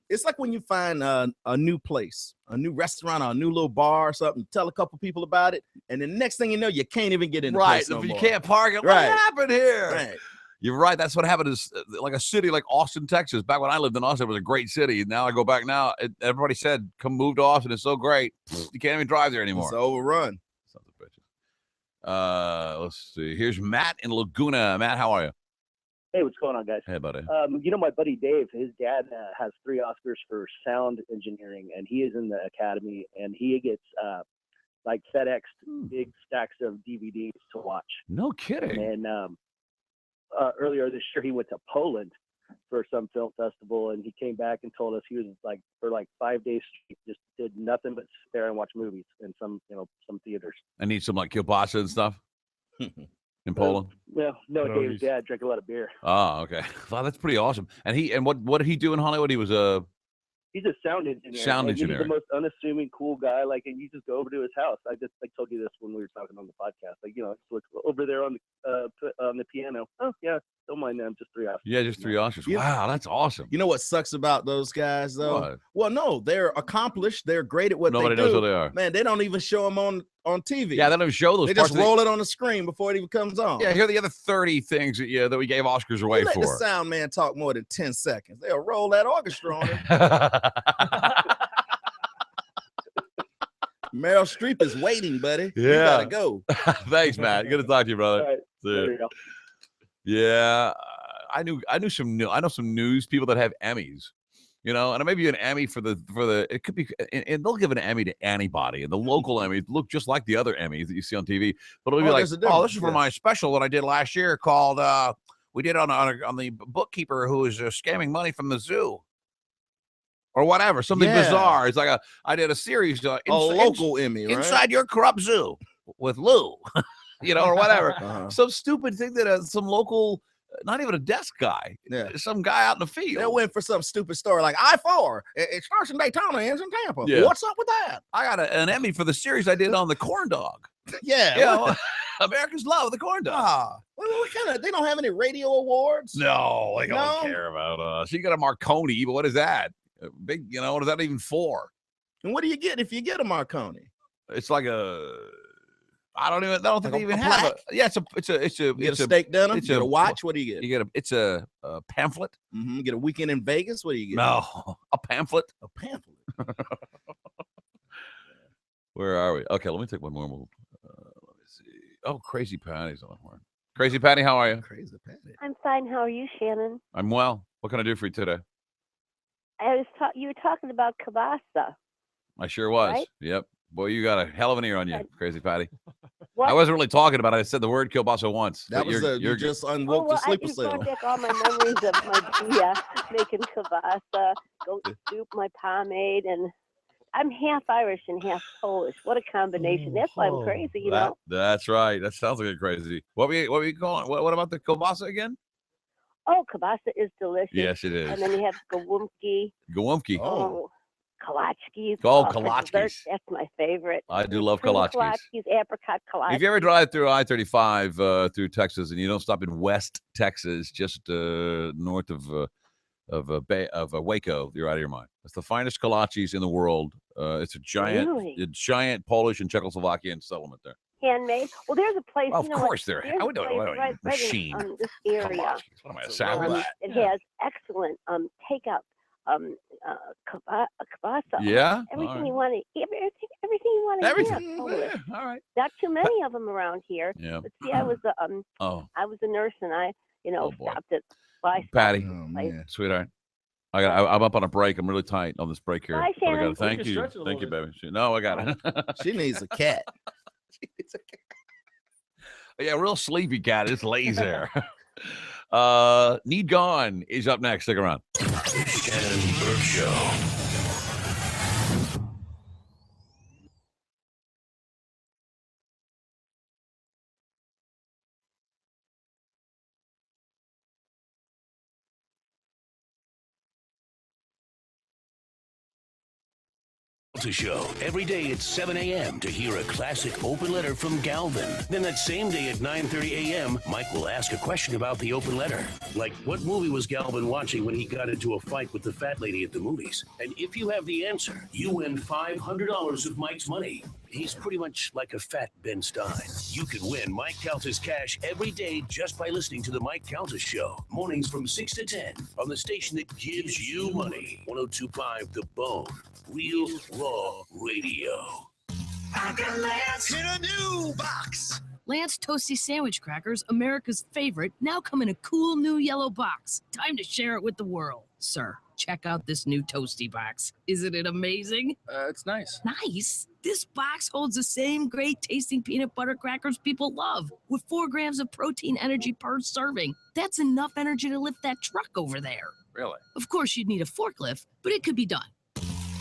It's like when you find a new place, a new restaurant, or a new little bar or something. Tell a couple people about it, and the next thing you know, you can't even get in the place no you more. can't park it. Right. What happened here? Right. You're right. That's what happened. Is like a city like Austin, Texas. Back when I lived in Austin, it was a great city. Now I go back now. Everybody said, "Come move to Austin. It's so great. You can't even drive there anymore." It's overrun. Sons of bitches. Let's see. Here's Matt in Laguna. Matt, how are you? Hey, what's going on, guys? Hey, buddy. My buddy Dave, his dad has 3 Oscars for sound engineering, and he is in the academy, and he gets like FedExed big stacks of DVDs to watch. No kidding. And earlier this year, he went to Poland for some film festival, and he came back and told us he was like for 5 days straight, just did nothing but sit there and watch movies in some theaters. I need some like kielbasa and stuff in Poland. Well, no, Dave's dad drank a lot of beer. Oh, okay. Wow, that's pretty awesome. And what did he do in Hollywood? He was He's a sound engineer. Sound and engineer. He's the most unassuming, cool guy. And you just go over to his house. I told you this when we were talking on the podcast. So it's over there on the piano. Oh yeah, don't mind them. Just 3 Oscars. Yeah, just 3 Oscars. Wow, that's awesome. You know what sucks about those guys though? What? Well, no, they're accomplished. They're great at what Nobody they do. knows who they are. Man, they don't even show them on TV. Yeah, they don't even show those. They parts just roll it on the screen before it even comes on. Yeah, here are the other 30 things that we gave Oscars away Let for. the sound man talk more than 10 seconds. They'll roll that orchestra on it. Meryl Streep is waiting, buddy. Yeah. You gotta go. Thanks, Matt. Good to talk to you, brother. All right. See ya. There you go. Yeah, I know some news people that have Emmys, and maybe an Emmy for the it could be, and they'll give an Emmy to anybody, and the local Emmys look just like the other Emmys that you see on TV, but it'll be like, oh, this is for my special that I did last year called we did on the bookkeeper who was scamming money from the zoo. Or whatever, something bizarre. It's like I did a series, a local Emmy, right? Inside Your Corrupt Zoo with Lou, or whatever. Some stupid thing that some local, not even a desk guy, some guy out in the field. They went for some stupid story like I-4. It starts in Daytona, ends in Tampa. Yeah. What's up with that? I got an Emmy for the series I did on the corn dog. Yeah. Americans love the corn dog. They don't have any radio awards? No, they don't care about us. You got a Marconi, but what is that? Big, what is that even for? And what do you get if you get a Marconi? It's like I don't think they even have plaque? it's a You get a steak dinner? You get a watch? What do you get? It's a pamphlet. Mm-hmm. You get a weekend in Vegas? What do you get? No, a pamphlet. A pamphlet. Where are we? Okay, let me take one more move. Let me see. Oh, Crazy Patty's on here. Crazy Patty, how are you? Crazy Patty. I'm fine. How are you, Shannon? I'm well. What can I do for you today? You were talking about kielbasa. I sure was. Right? Yep. Boy, you got a hell of an ear on you, Crazy Patty. What? I wasn't really talking about it. I said the word kielbasa once. That was you just unwoke the sleeper you cell. brought back all my memories of my making kielbasa, goat soup, my pomade, and I'm half Irish and half Polish. What a combination! That's why I'm crazy, you know. That's right. That sounds like a crazy. What were you calling? What about the kielbasa again? Oh, kielbasa is delicious. Yes, it is. And then you have gawumki. Gawumki. Oh, kolachkis. Oh, for kolachkis. dessert, that's my favorite. I do love Cream kolachkis. Kolachkis, apricot kolachkis. If you ever drive through I-35 through Texas and you don't stop in West Texas, just north of Waco, you're out of your mind. It's the finest kolaches in the world. It's a giant Polish and Czechoslovakian settlement there. Handmade. Well, there's a place. Of you know course, what, they're there's a what do place right machine. in this area. What am I, a savage? It has excellent takeout kielbasa. Yeah? Everything All right. you want to. Everything you want to. Everything. Polish. Yeah, all right. Not too many of them around here. Yeah. But see, I was a nurse, and I stopped at. Patty, sweetheart. I'm up on a break. I'm really tight on this break here. Bye, But I Shannon. Thank you, baby. No, I got it. She needs a cat. Yeah, real sleepy cat. It's lays there. Need Gone is up next. Stick around. Shannon Burke Show. Calta Show every day at 7 a.m. to hear a classic open letter from Galvin. Then that same day at 9:30 a.m., Mike will ask a question about the open letter. Like, what movie was Galvin watching when he got into a fight with the fat lady at the movies? And if you have the answer, you win $500 of Mike's money. He's pretty much like a fat Ben Stein. You can win Mike Calta's cash every day just by listening to the Mike Calta Show. Mornings from 6 to 10 on the station that gives you money. 102.5 The Bone. Real Raw Radio. I got Lance in a new box. Lance Toasty Sandwich Crackers, America's favorite, now come in a cool new yellow box. Time to share it with the world. Sir, check out this new Toasty box. Isn't it amazing? It's nice. Nice? This box holds the same great tasting peanut butter crackers people love, with 4 grams of protein energy per serving. That's enough energy to lift that truck over there. Really? Of course, you'd need a forklift, but it could be done.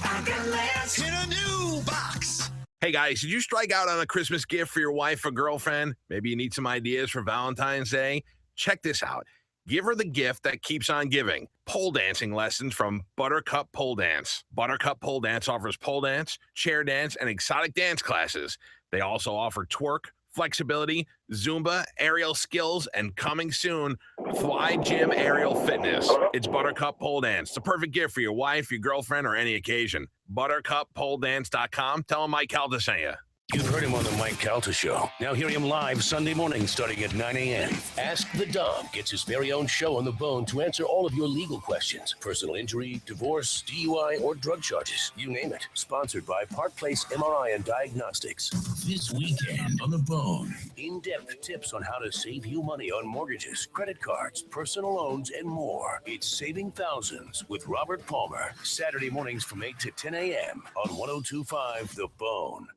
I got Lance in a new box. Hey guys, did you strike out on a Christmas gift for your wife or girlfriend? Maybe you need some ideas for Valentine's Day? Check this out. Give her the gift that keeps on giving. Pole dancing lessons from Buttercup Pole Dance. Buttercup Pole Dance offers pole dance, chair dance, and exotic dance classes. They also offer twerk, flexibility, Zumba, aerial skills, and coming soon, Fly Gym Aerial Fitness. It's Buttercup Pole Dance. The perfect gift for your wife, your girlfriend, or any occasion. ButtercupPoleDance.com. Tell them Mike Calta sent you. You've heard him on the Mike Calta Show. Now hear him live Sunday morning starting at 9 a.m. Ask the Dom gets his very own show on the Bone to answer all of your legal questions. Personal injury, divorce, DUI, or drug charges. You name it. Sponsored by Park Place MRI and Diagnostics. This weekend on the Bone. In-depth tips on how to save you money on mortgages, credit cards, personal loans, and more. It's Saving Thousands with Robert Palmer. Saturday mornings from 8 to 10 a.m. on 102.5 The Bone.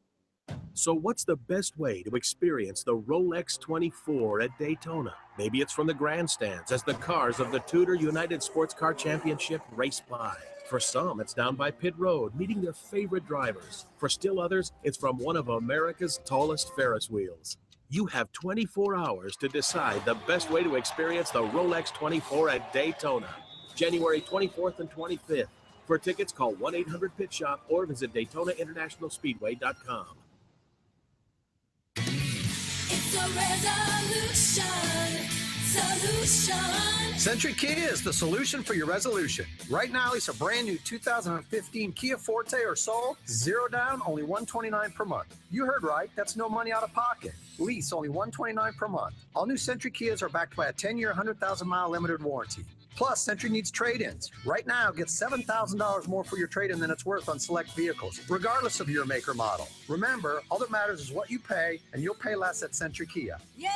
So what's the best way to experience the Rolex 24 at Daytona? Maybe it's from the grandstands as the cars of the Tudor United Sports Car Championship race by. For some, it's down by pit road, meeting their favorite drivers. For still others, it's from one of America's tallest Ferris wheels. You have 24 hours to decide the best way to experience the Rolex 24 at Daytona, January 24th and 25th. For tickets, call 1-800-PIT-SHOP or visit DaytonaInternationalSpeedway.com. It's a solution. Century Kia is the solution for your resolution. Right now, lease a brand new 2015 Kia Forte or Soul, 0 down, only $129 per month. You heard right, that's no money out of pocket. Lease only $129 per month. All new Century Kias are backed by a 10-year, 100,000-mile limited warranty. Plus, Century needs trade-ins. Right now, get $7,000 more for your trade-in than it's worth on select vehicles, regardless of your make or model. Remember, all that matters is what you pay, and you'll pay less at Century Kia. Yeah,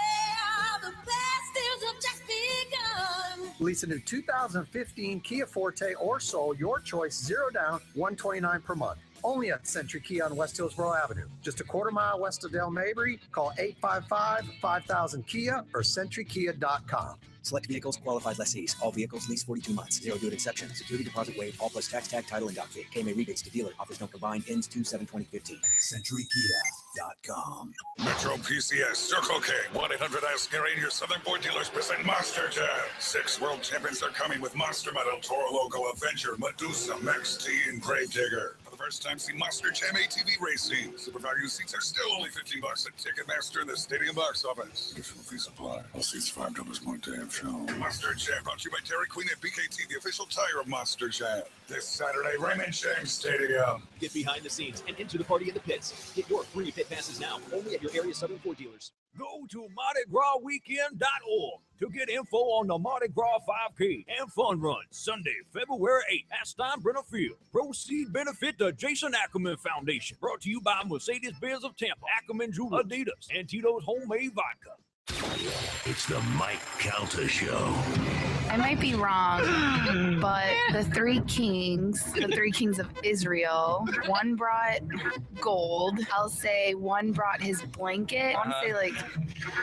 the best deals have just begun. Lease a new 2015 Kia Forte or Soul, your choice, 0 down, $129 per month. Only at Century Kia on West Hillsborough Avenue. Just a quarter-mile west of Del Mabry. Call 855-5000-KIA or centurykia.com. Select vehicles, qualified lessees. All vehicles, lease 42 months. Zero due exception. Security deposit waived. All plus tax, tag, title, and dock fee. KMA rebates to dealer. Offers don't combine. Ends 2/7/2015. CenturyKia.com. Metro PCS, Circle K, 1-800-ASK-GARY, and your Southern Ford dealers present Monster Jam. 6 world champions are coming with Monster Medal, Toro Loco, Avenger, Medusa, Max T, and Gravedigger. For the first time, see Monster Jam ATV racing. Super value seats are still only $15 at Ticketmaster and the Stadium box office. Additional fee supply. All seats $5 more damn show. Monster Jam brought to you by Dairy Queen and BKT, the official tire of Monster Jam. This Saturday, Raymond James Stadium. Get behind the scenes and into the party in the pits. Get your free pit passes now, only at your area Southern Ford dealers. Go to MardiGrasWeekend.org to get info on the Mardi Gras 5K and Fun Run, Sunday, February 8th at Steinbrenner Field. Proceed benefit the Jason Ackerman Foundation. Brought to you by Mercedes-Benz of Tampa, Ackerman Jewelers, Adidas, and Tito's Homemade Vodka. It's the Mike Calta Show. I might be wrong, but the three kings of Israel, one brought gold. I'll say one brought his blanket. I want to say like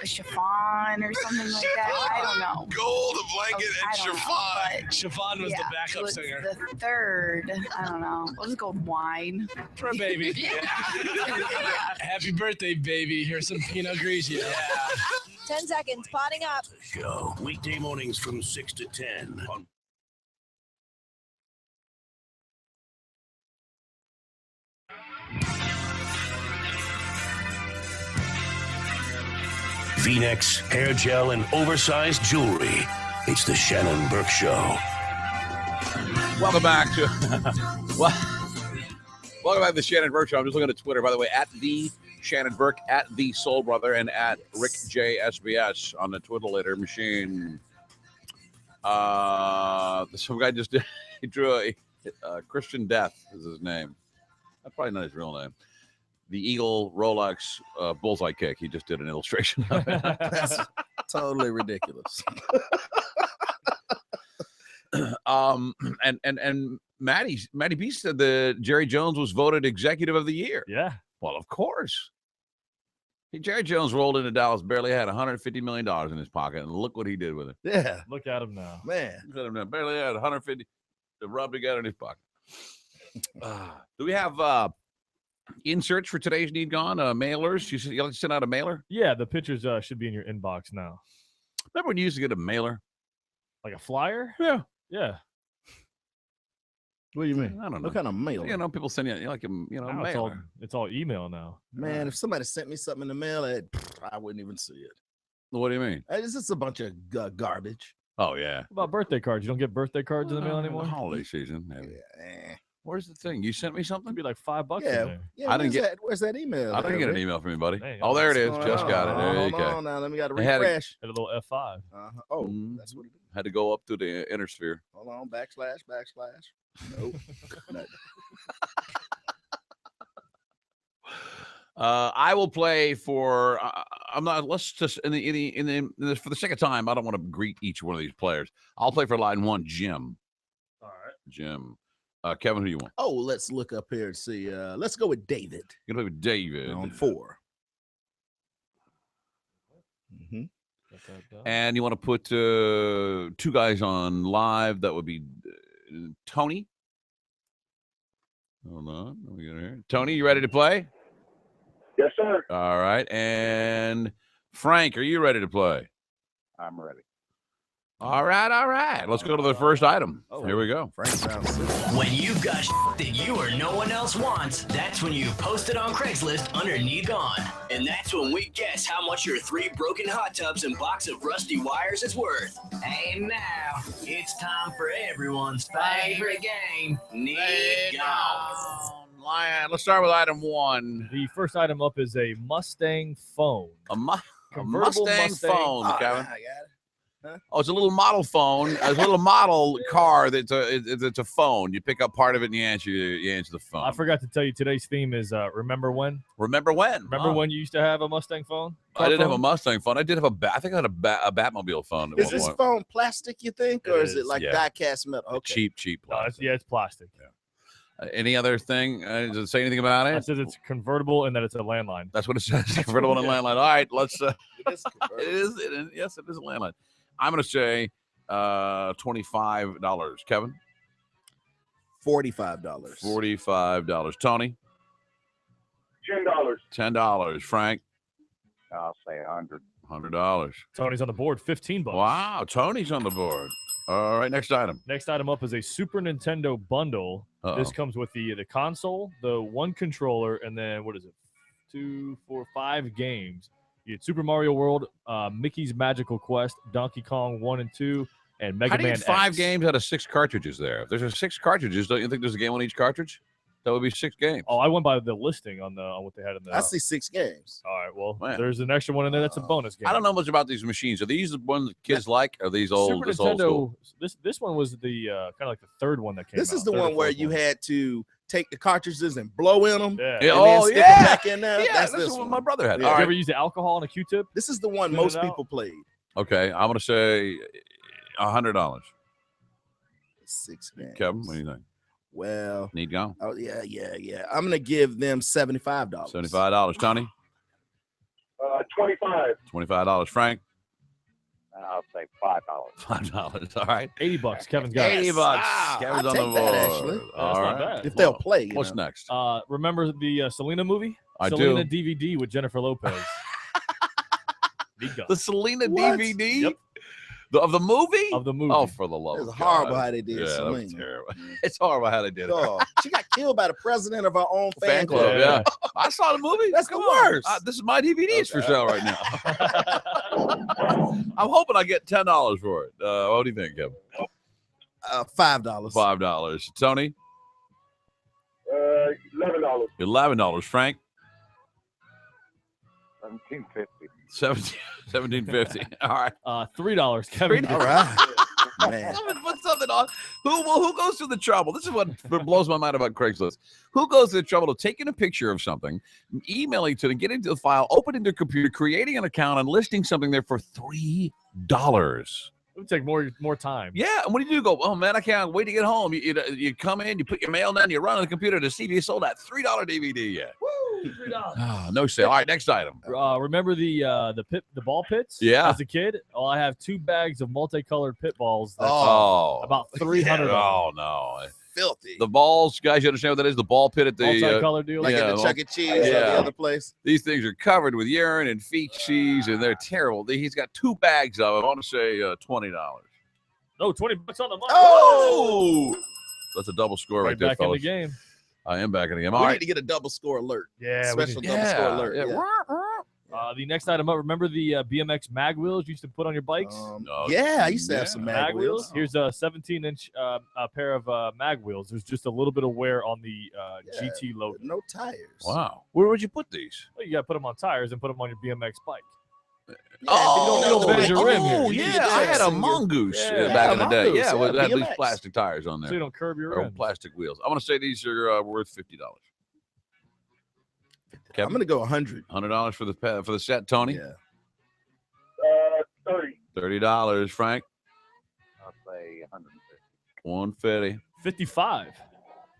a chiffon or something like that. I don't know. Gold, a blanket, and chiffon. Chiffon was the backup singer. The third, I don't know. We'll just go with wine. For a baby. Yeah. Happy birthday, baby. Here's some Pinot Grigio. Yeah. 10 seconds, potting up. Show. Weekday mornings from 6 to 10 on V-necks, hair gel, and oversized jewelry. It's the Shannon Burke Show. Welcome back to welcome back to the Shannon Burke Show. I'm just looking at Twitter, by the way, at the Shannon Burke, at the Soul Brother, and at Rick J SBS on the Twitter machine. Some guy just he drew a Christian Death is his name. That's probably not his real name. The Eagle Rolex bullseye kick. He just did an illustration of it. That's totally ridiculous. And Matty B said that Jerry Jones was voted Executive of the Year. Yeah. Well, of course. Jerry Jones rolled into Dallas, barely had $150 million in his pocket, and look what he did with it. Yeah. Look at him now. Man. Look at him now. Barely had 150 to rub together in his pocket. Do we have inserts for today's Need Gone? Mailers? You like to send out a mailer? Yeah, the pictures should be in your inbox now. Remember when you used to get a mailer? Like a flyer? Yeah. Yeah. What do you mean? I don't know. What kind of mail? You know, people send you like a Now mailer. it's all email now. Man, if somebody sent me something in the mail, I wouldn't even see it. What do you mean? It's just a bunch of garbage. Oh, yeah. What about birthday cards? You don't get birthday cards in the mail anymore? Holiday season. Maybe. Yeah. Where's the thing? You sent me something? It'd be like $5 in Yeah. there. Yeah. I didn't get. Where's that email? I didn't get an email from anybody. Hey, Oh, there it is. what's Just going got it. on? There you Hold go. on now. Let me got to I had to- refresh. Had a little F5. Oh, that's what it is. Had to go up to the inner sphere. Hold on. Backslash. Nope. Nothing. I will play for. I'm not. Let's just in the for the sake of time. I don't want to greet each one of these players. I'll play for line one, Jim. All right. Jim. Kevin, who you want? Oh, let's look up here and see. Let's go with David. You can play with David on 4. Mm-hmm. And you want to put 2 guys on live. That would be Tony. Hold on. Let me get here. Tony, you ready to play? Yes, sir. All right. And Frank, are you ready to play? I'm ready. All right. Let's go to the first item. Oh. Here we go. Frank sounds sick. When you've got that you or no one else wants, that's when you post it on Craigslist under Need Gone. And that's when we guess how much your 3 broken hot tubs and box of rusty wires is worth. And now, it's time for everyone's favorite game, Need Gone. Lion. Let's start with item 1. The first item up is a Mustang phone. A Convertible Mustang phone, Oh, Kevin. I got it. Huh? Oh, it's a little model phone. A little model car that's a phone. You pick up part of it and you answer the phone. I forgot to tell you today's theme is remember when? Remember when? Remember when you used to have a Mustang phone? I didn't have a phone? Mustang phone. I did have I think I had a Batmobile phone. At Is one this point. phone plastic, you think? Or It is it is, like yeah. die-cast metal? Okay. Cheap No, plastic. it's plastic. Any other thing? Does it say anything about It it? says it's convertible and that it's a landline. That's what it says. Convertible and landline. All right, let's. It is convertible. It is. Yes, it is a landline. I'm going to say $25. Kevin? $45. $45. Tony? $10. $10. Frank? I'll say 100. $100. Tony's on the board, $15. Wow, Tony's on the board. All right, next item. Next item up is a Super Nintendo bundle. Uh-oh. This comes with the console, the 1 controller, and then what is it? 2, 4, 5 games. You get Super Mario World, Mickey's Magical Quest, Donkey Kong 1 and 2, and Mega How do you Man get 5 X. games out of 6 cartridges there? If there's 6 cartridges, don't you think there's a game on each cartridge? That would be 6 games. Oh, I went by the listing on what they had in there. I see 6 games. All right, well, Man. there's an extra one in there. That's a bonus game. I don't know much about these machines. Are these the ones that kids like? Or are these old? Super This old school? Nintendo. This one was the kind of like the third one that came. This out, is the third or one where fourth you one. had to take the cartridges and blow in them. Yeah. And Oh, then stick yeah. them back in there. Yeah, That's this this is what one. my brother had. Yeah. All Did you right. ever use the alcohol and a Q-tip? This is the one Clean it most out. people played. Okay, I'm gonna say $100. 6 games. Kevin, what do you think? Well, Need gone? oh yeah. I'm gonna give them $75. $75. Tony? 25. $25. Frank? I'll say $5. $5. All right. $80. Kevin's got it. $80. Wow, Kevin's I'll on the take board. that, actually. All That's not right. bad. If they'll play. What's next? Remember the Selena movie? I Selena do. DVD with Jennifer Lopez. Need gone. The Selena What? DVD? Yep. Of the movie? Of the movie. Oh, for the love It was of horrible God. how they did Yeah, that was Celine. terrible. It's horrible how they did it. Oh, she got killed by the president of our own fan club. Yeah. I saw the movie. That's the worst. This is my DVDs for sale right now. I'm hoping I get $10 for it. What do you think, Kevin? $5. $5. Tony? $11. $11. Frank? $17.50. $17.50. All right. $3, Kevin. All right. Man. Someone put something on. Who goes through the trouble? This is what blows my mind about Craigslist. Who goes to the trouble of taking a picture of something, emailing to them, getting to the file, opening their computer, creating an account, and listing something there for $3? It would take more time. Yeah, and what do? Go, oh man, I can't wait to get home. You come in, you put your mail down, you run on the computer to see if you sold that $3 DVD yet. Woo! $3. Oh, no sale. All right, next item. Remember the ball pits? Yeah. As a kid, I have 2 bags of multicolored pit balls. That's about $300. Oh no. Filthy. The balls, guys, you understand what that is? The ball pit at the multicolored deal, like at the Chuck E. Cheese or the other place. These things are covered with urine and feces, and they're terrible. He's got 2 bags of them. I want to say $20. No, $20 on the money. Oh, that's a double score right there, back fellas. in the game. I am back in the game. We All need right. to get a double score alert. Yeah, Special double score alert. Yeah. The next item up, remember the BMX mag wheels you used to put on your bikes? Yeah, I used to have some mag wheels. Here's a 17-inch pair of mag wheels. There's just a little bit of wear on the GT logo. No tires. Wow. Where would you put these? Well, you got to put them on tires and put them on your BMX bike. Oh, you don't bend your rim here. Yeah, I had a mongoose back in the day. Yeah, with had these plastic tires on there. So you don't curb your or rims. plastic wheels. I'm going to say these are worth $50. I'm going to go $100. $100 for the set, Tony. Yeah. 30. $30, Frank. I'll say 150. 150. 55.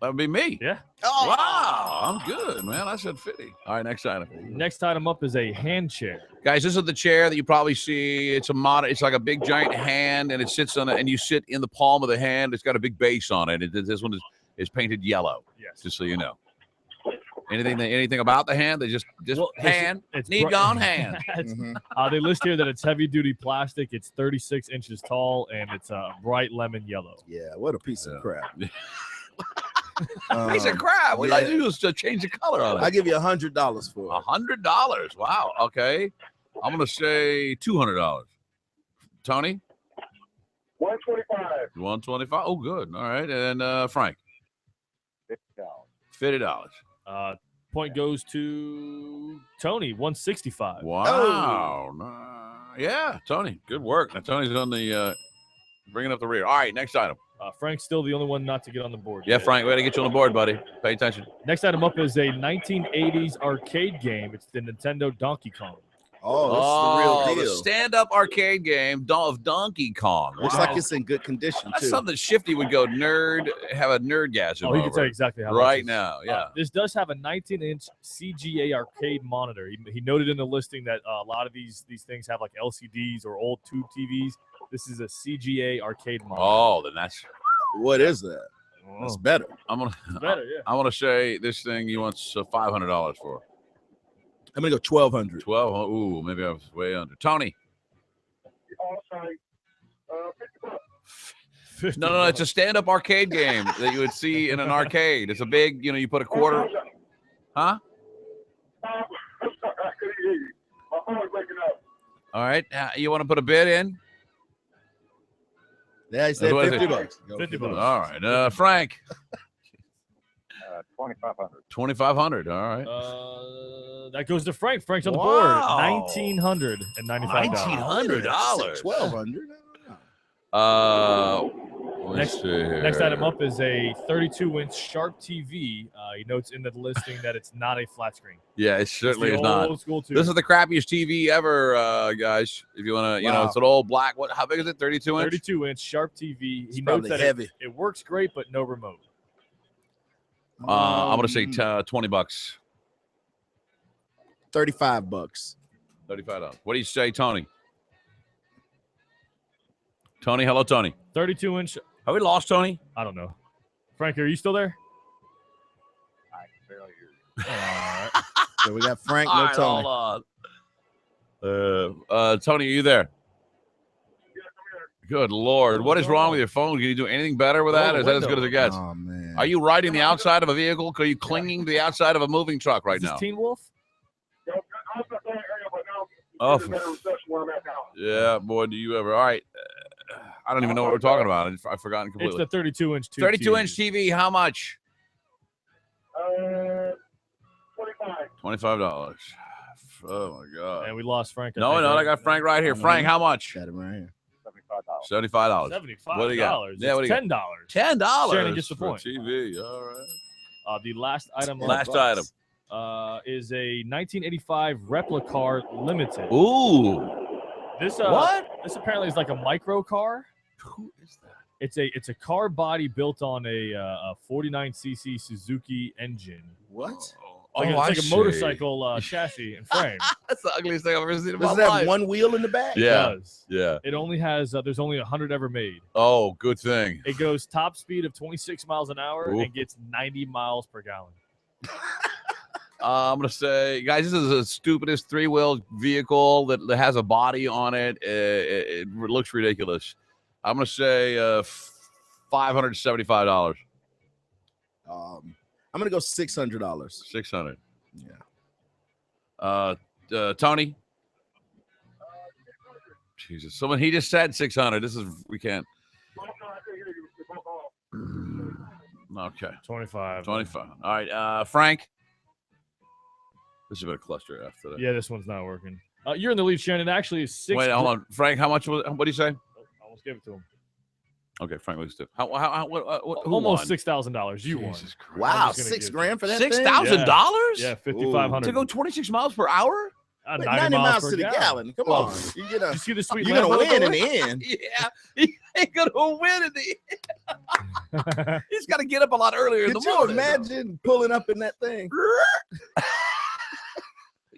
That would be me. Yeah. Oh. Wow, I'm good, man. I said 50. All right, next item. Next item up is a hand chair. Guys, this is the chair that you probably see. It's it's like a big giant hand, and it sits on it, and you sit in the palm of the hand. It's got a big base on it. This one is painted yellow. Yes. Just so you know. Anything about the hand? They just hand. It's Need gone hand. They list here that it's heavy duty plastic. It's 36 inches tall and it's bright lemon yellow. Yeah, what a piece of crap. Piece of crap. What I do is to change the color on it. I give you $100 for it. $100. Wow. Okay. I'm gonna say $200. Tony. 125. 125. Oh, good. All right. And Frank. $50. Point goes to Tony, 165. Wow. Yeah, Tony. Good work. Now Tony's on the bringing up the rear. All right, next item. Frank's still the only one not to get on the board. Yeah, Frank, we got to get you on the board, buddy. Pay attention. Next item up is a 1980s arcade game. It's the Nintendo Donkey Kong. Oh, this is the real The deal. stand-up arcade game of Donkey Kong. Looks like it's in good condition, That's too. something Shifty would go have a nerdgasm Oh, he can over tell you exactly how right much now. Yeah. This does have a 19-inch CGA arcade monitor. He noted in the listing that a lot of these things have like LCDs or old tube TVs. This is a CGA arcade monitor. Oh, then that's What is that? That's better. I'm gonna better, yeah. I want to say this thing he wants $500 for. I'm gonna go 1,200. 12. Ooh, maybe I was way under. Tony. Oh, sorry. 50 bucks. No, it's a stand-up arcade game that you would see in an arcade. It's a big, you put a quarter. Huh? I'm sorry, I couldn't hear you. My phone was waking up. All right. You want to put a bid in? Yeah, he said What is it? 50 bucks. Go 50 bucks. All right. Frank. 2,500. 2,500. All right. That goes to Frank. Frank's on the Wow. board. $1,995. $1,900. 1,200. Let's see here. Next item up is a 32-inch Sharp TV. He notes in the listing that it's not a flat screen. Yeah, it certainly It's is the not. old school tube. This is the crappiest TV ever, guys. If you want to, Wow. it's an old black. How big is it? 32 inch. 32-inch Sharp TV. He notes probably that heavy. it works great, but no remote. I'm gonna say $20. 35 bucks. $35. What do you say, Tony? Tony, hello, Tony. 32-inch. Have we lost Tony? I don't know. Frank, are you still there? I can barely hear you. All right. So we got Frank, All no right, Tony. hold on. Tony, are you there? Yes, I'm here. Good Lord. What is wrong with your phone? Can you do anything better with that? Or is that as good as it gets? Oh, man. Are you riding the outside of a vehicle? Are you clinging to the outside of a moving truck right Is this now? Teen Wolf? Oh, yeah, boy, do you ever. All right. I don't even know what we're talking about. I've forgotten completely. It's the 32-inch 32-inch TV. How much? $25. Oh, my God. And we lost Frank. No, I got Frank right here. Frank, how much? Got him right here. $75. $75. What do you got? It's Yeah, what do you got? $10. $10. Shannon gets the for point. TV. All right. The last item. Is a 1985 replica car limited. Ooh. This What? This apparently is like a micro car. Who is that? It's a car body built on a 49cc Suzuki engine. What? It's like a motorcycle chassis and frame. That's the ugliest thing I've ever seen in my Does it have life. one wheel in the back? Yeah. It does. Yeah. It only has there's only 100 ever made. Oh, good thing. It goes top speed of 26 miles an hour Ooh. and gets 90 miles per gallon. I'm going to say, guys, this is the stupidest three-wheel vehicle that has a body on it. It looks ridiculous. I'm going to say $575. I'm going to go $600. $600. Yeah. Tony? Jesus. He just said $600. We can't. Okay. 25. All right. Frank? This is a bit of cluster after that. Yeah, this one's not working. You're in the lead, Shannon. Actually, it's $6. Wait, hold on. Frank, how much what do you say? Almost gave it to him. Okay, Frank, let's do. Who Almost won? $6,000. You won. Wow, $6,000 for that thing? $6,000? Yeah, $5,500 to go 26 miles per hour. 90 miles to the gallon. Come on, you see the sweet. You're gonna Lambo win in going? the end. Yeah, he ain't gonna win in the end. He's got to get up a lot earlier in the Could you morning. imagine pulling up in that thing?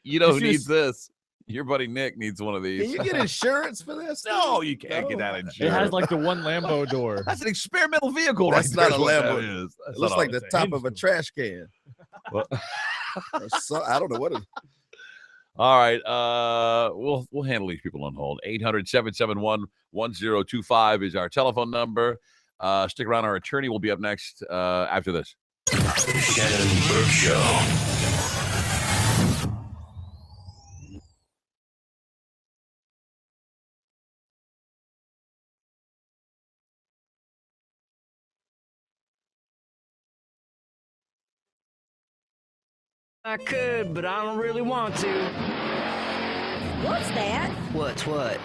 You know who needs this? Your buddy Nick needs one of these. Can you get insurance for this? No, you can't get that insurance. It has like the one Lambo door. That's an experimental vehicle. That's right not a there, is what Lambo. that is. That's It looks not like a- the top of a trash can. Well- Or I don't know what it is. All right. We'll handle these people on hold. 800-771-1025 is our telephone number. Stick around. Our attorney will be up next after this. Shannon Burke Show. I could, but I don't really want to. What's that? What's what?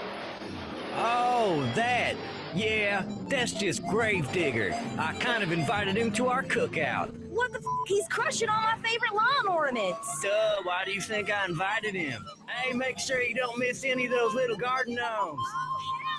Oh, that. Yeah, that's just Gravedigger. I kind of invited him to our cookout. What the f? He's crushing all my favorite lawn ornaments. Duh, why do you think I invited him? Hey, make sure you don't miss any of those little garden gnomes.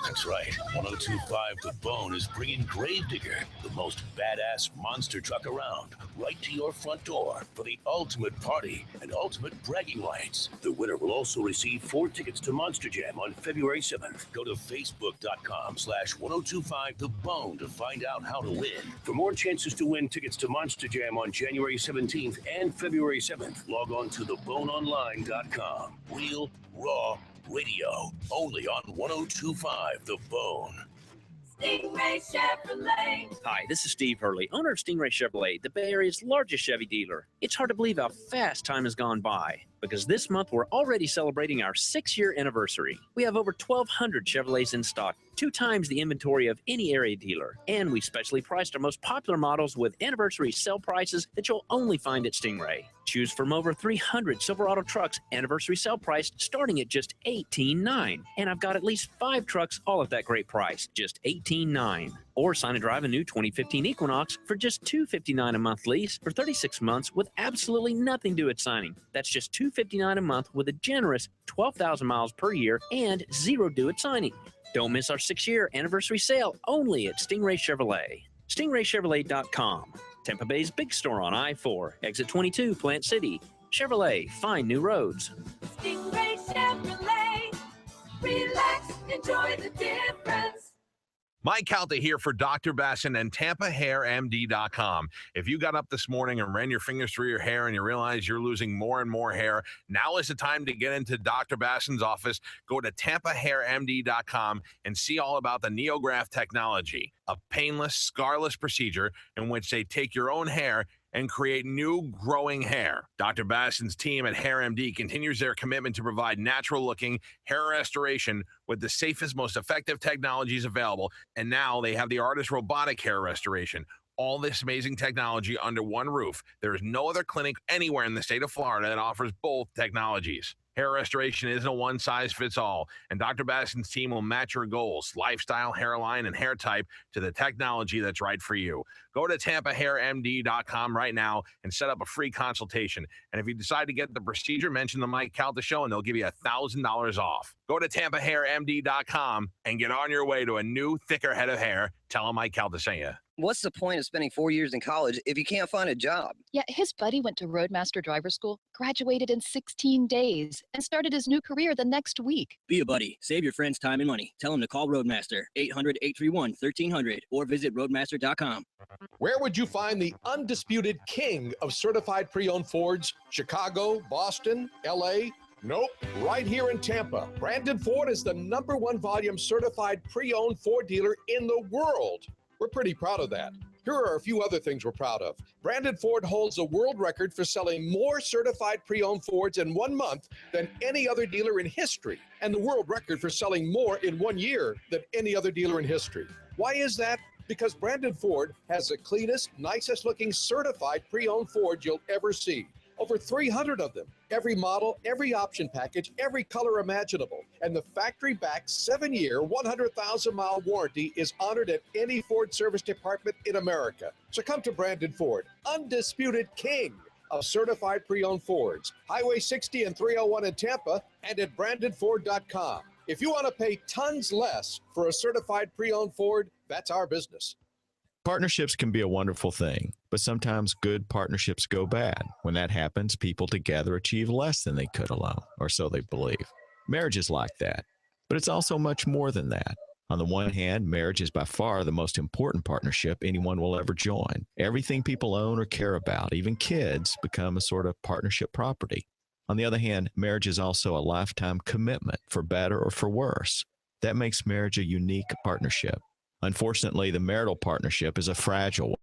That's right. 1025 The Bone is bringing Gravedigger, the most badass monster truck around, right to your front door for the ultimate party and ultimate bragging rights. The winner will also receive 4 tickets to Monster Jam on February 7th. Go to facebook.com/1025 The Bone to find out how to win. For more chances to win tickets to Monster Jam on January 17th and February 7th, log on to theboneonline.com. Real, raw radio, only on 1025 The Bone. Stingray Chevrolet. Hi, this is Steve Hurley, owner of Stingray Chevrolet, the Bay Area's largest Chevy dealer. It's hard to believe how fast time has gone by, because this month we're already celebrating our 6-year anniversary. We have over 1,200 Chevrolets in stock, 2 times the inventory of any area dealer. And we specially priced our most popular models with anniversary sale prices that you'll only find at Stingray. Choose from over 300 Silverado trucks, anniversary sale price starting at just $18,900. And I've got at least 5 trucks all at that great price, just $18,900. Or sign and drive a new 2015 Equinox for just $259 a month lease for 36 months with absolutely nothing due at signing. That's just $259 a month with a generous 12,000 miles per year and 0 due at signing. Don't miss our 6-year anniversary sale only at Stingray Chevrolet. StingrayChevrolet.com. Tampa Bay's big store on I-4, exit 22, Plant City. Chevrolet, find new roads. Stingray Chevrolet. Relax, enjoy the difference. Mike Calta here for Dr. Bassin and TampaHairMD.com. If you got up this morning and ran your fingers through your hair and you realize you're losing more and more hair, now is the time to get into Dr. Bassin's office. Go to TampaHairMD.com and see all about the NeoGraft technology, a painless, scarless procedure in which they take your own hair and create new growing hair. Dr. Bassin's team at HairMD continues their commitment to provide natural-looking hair restoration with the safest, most effective technologies available. And now they have the ARTIST robotic hair restoration. All this amazing technology under one roof. There is no other clinic anywhere in the state of Florida that offers both technologies. Hair restoration isn't a one-size-fits-all, and Dr. Bassin's team will match your goals, lifestyle, hairline, and hair type to the technology that's right for you. Go to TampaHairMD.com right now and set up a free consultation. And if you decide to get the procedure, mention the Mike Calta Show, and they'll give you $1,000 off. Go to TampaHairMD.com and get on your way to a new, thicker head of hair. Tell them Mike Calta sent you. What's the point of spending 4 years in college if you can't find a job? Yeah, his buddy went to Roadmaster Driver School, graduated in 16 days, and started his new career the next week. Be a buddy. Save your friends time and money. Tell them to call Roadmaster, 800-831-1300, or visit roadmaster.com. Where would you find the undisputed king of certified pre-owned Fords? Chicago, Boston, LA? Nope, right here in Tampa. Brandon Ford is the #1 volume certified pre-owned Ford dealer in the world. We're pretty proud of that. Here are a few other things we're proud of. Brandon Ford holds a world record for selling more certified pre-owned Fords in 1 month than any other dealer in history, and the world record for selling more in 1 year than any other dealer in history. Why is that? Because Brandon Ford has the cleanest, nicest looking certified pre-owned Ford you'll ever see. Over 300 of them, every model, every option package, every color imaginable. And the factory-backed 7-year, 100,000-mile warranty is honored at any Ford service department in America. So come to Brandon Ford, undisputed king of certified pre-owned Fords. Highway 60 and 301 in Tampa, and at BrandonFord.com. If you want to pay tons less for a certified pre-owned Ford, that's our business. Partnerships can be a wonderful thing, but sometimes good partnerships go bad. When that happens, people together achieve less than they could alone, or so they believe. Marriage is like that, but it's also much more than that. On the one hand, marriage is by far the most important partnership anyone will ever join. Everything people own or care about, even kids, become a sort of partnership property. On the other hand, marriage is also a lifetime commitment, for better or for worse. That makes marriage a unique partnership. Unfortunately, the marital partnership is a fragile